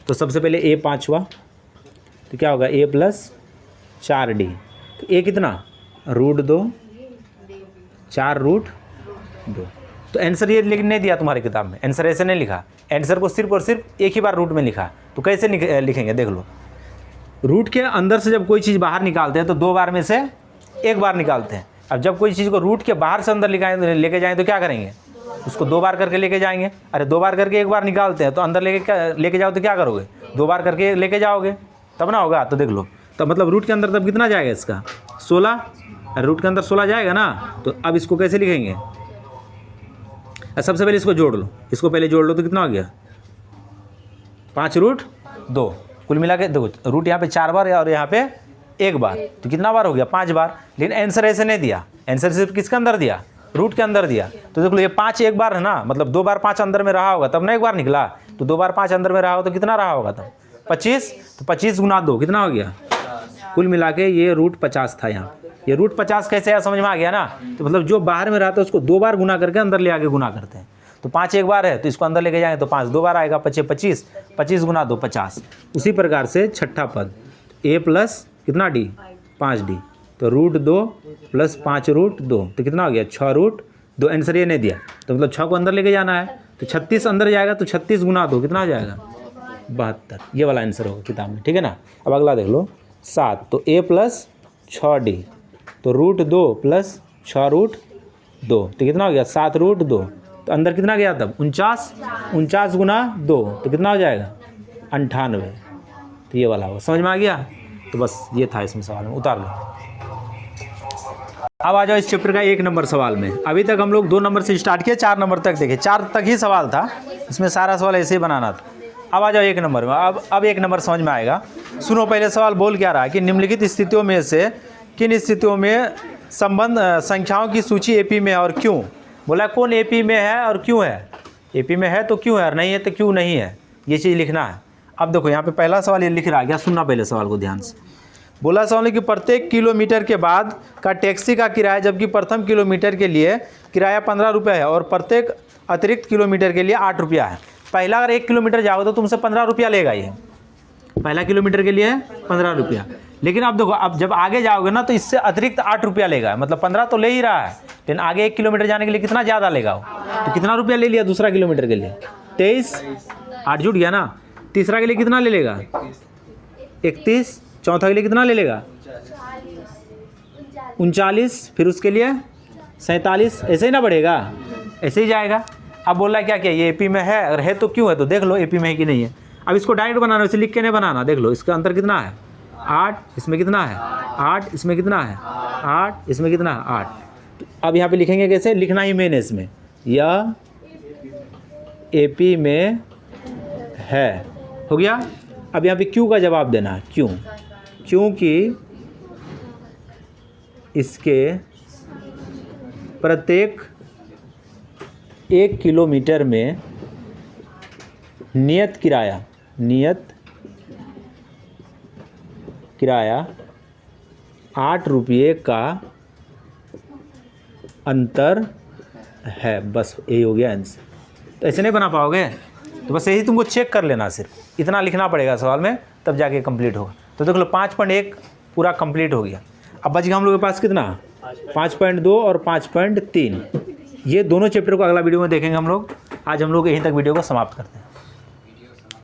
तो सबसे पहले ए 5 हुआ, तो क्या होगा a प्लस 4d। तो ए कितना, रूट 2, 4 रूट 2। तो आंसर ये लेकिन नहीं दिया तुम्हारी किताब में, आंसर ऐसे नहीं लिखा। आंसर को सिर्फ और सिर्फ एक ही बार रूट में लिखा। तो कैसे लिखेंगे, देख लो रूट के अंदर से जब कोई चीज़ बाहर निकालते हैं तो 2 बार में से एक बार निकालते हैं। अब जब कोई चीज़ को रूट के बाहर से अंदर लेके जाएँ तो क्या करेंगे, उसको 2 बार करके लेके जाएंगे। अरे 2 बार करके एक बार निकालते हैं तो अंदर लेके जाओ तो क्या करोगे, 2 बार करके लेके जाओगे तब ना होगा। तो देख लो तब मतलब रूट के अंदर तब कितना जाएगा इसका, 16। रूट के अंदर 16 जाएगा ना। तो अब इसको कैसे लिखेंगे, सबसे पहले इसको जोड़ लो, इसको पहले जोड़ लो तो कितना हो गया, 5 रूट 2। कुल मिला के देखो रूट यहाँ पे 4 बार और यहाँ पे 1 बार, तो कितना बार हो गया, 5 बार। लेकिन आंसर ऐसे नहीं दिया, आंसर सिर्फ किसके अंदर दिया, रूट के अंदर दिया। तो देख लो ये 5 एक बार है ना, मतलब 2 बार 5 अंदर में रहा होगा तब ना एक बार निकला। तो 2 बार 5 अंदर में रहा हो तो कितना रहा होगा तब, 25। तो 25 गुना 2 कितना हो गया, कुल मिला के ये रूट 50 था। यहाँ ये रूट 50 कैसे आया, समझ में आ गया ना। तो मतलब जो बाहर में रहता है उसको 2 बार गुना करके अंदर ले आके गुना करते हैं। तो 5 एक बार है तो इसको अंदर लेके जाएंगे तो 5 2 बार आएगा, 25 25 गुना 2 50। उसी प्रकार से छठा पद a प्लस कितना डी, 5d। तो रूट 2 प्लस 5 रूट 2, तो कितना हो गया, 6 रूट 2। आंसर ये नहीं दिया तो मतलब 6 को अंदर लेके जाना है। तो 36 अंदर जाएगा तो 36 गुना 2 कितना आ जाएगा, 72। ये वाला आंसर होगा किताब में, ठीक है ना। अब अगला देख लो 7, तो a प्लस 6d, तो रूट 2 प्लस 6 रूट 2, तो कितना हो गया, 7 रूट 2। तो अंदर कितना गया तब 49, 49 गुना 2 तो कितना हो जाएगा 98। तो ये वाला होगा, समझ में आ गया। तो बस ये था इसमें सवाल में, उतार लो। अब आ जाओ इस चैप्टर का 1 नंबर सवाल में। अभी तक हम लोग 2 नंबर से स्टार्ट किए, 4 नंबर तक देखे, 4 तक ही सवाल था, इसमें सारा सवाल ऐसे ही बनाना था। अब आ जाओ 1 नंबर में। अब 1 नंबर समझ में आएगा। सुनो पहले सवाल बोल क्या रहा है कि निम्नलिखित स्थितियों में से किन स्थितियों में संबंध संख्याओं की सूची एपी में है और क्यों। बोला कौन एपी में है और क्यों है। एपी में है तो क्यों है, और नहीं है तो क्यों नहीं है, ये चीज़ लिखना है। अब देखो यहाँ पे पहला सवाल ये लिख रहा गया, सुनना पहले सवाल को ध्यान से। बोला सवाल है कि प्रत्येक किलोमीटर के बाद का टैक्सी का किराया, जबकि प्रथम किलोमीटर के लिए किराया 15 रुपये है और प्रत्येक अतिरिक्त किलोमीटर के लिए 8 रुपया है। पहला अगर 1 किलोमीटर जाओगे तो तुमसे 15 रुपया लेगा, ये पहला किलोमीटर के लिए 15 रुपया। लेकिन अब देखो, अब जब आगे जाओगे ना तो इससे अतिरिक्त 8 रुपया लेगा, मतलब 15 तो ले ही रहा है, लेकिन आगे 1 किलोमीटर जाने के लिए कितना ज़्यादा लेगा वो। तो कितना रुपया ले लिया दूसरा किलोमीटर के लिए 23, 8 जुट गया ना। तीसरा के लिए कितना ले लेगा 31, चौथा के लिए कितना ले लेगा 39, फिर उसके लिए 47, ऐसे ही ना बढ़ेगा, ऐसे ही जाएगा। अब बोल रहा है क्या क्या ये एपी में है, अगर है तो क्यों है, तो देख लो एपी में है कि नहीं है। अब इसको डायरेक्ट बनाना, इसे लिख के नहीं बनाना। देख लो इसका अंतर कितना है 8, इसमें कितना है 8, इसमें कितना है 8, इसमें कितना है 8। तो अब यहाँ पे लिखेंगे कैसे, लिखना ही मेन है इसमें, यह एपी में है, हो गया। अब यहाँ पे क्यों का जवाब देना है, क्यों, क्योंकि इसके प्रत्येक 1 किलोमीटर में नियत किराया 8 रुपये का अंतर है। बस यही हो गया आंसर। तो ऐसे नहीं बना पाओगे, तो बस यही तुमको चेक कर लेना, सिर्फ इतना लिखना पड़ेगा सवाल में, तब जाके कंप्लीट होगा। तो देख लो 5.1 पूरा कंप्लीट हो गया। अब बच गया हम लोग के पास कितना 5.2 और 5.3। ये दोनों चैप्टर को अगला वीडियो में देखेंगे हम लोग। आज हम लोग यहीं तक वीडियो को समाप्त करते हैं।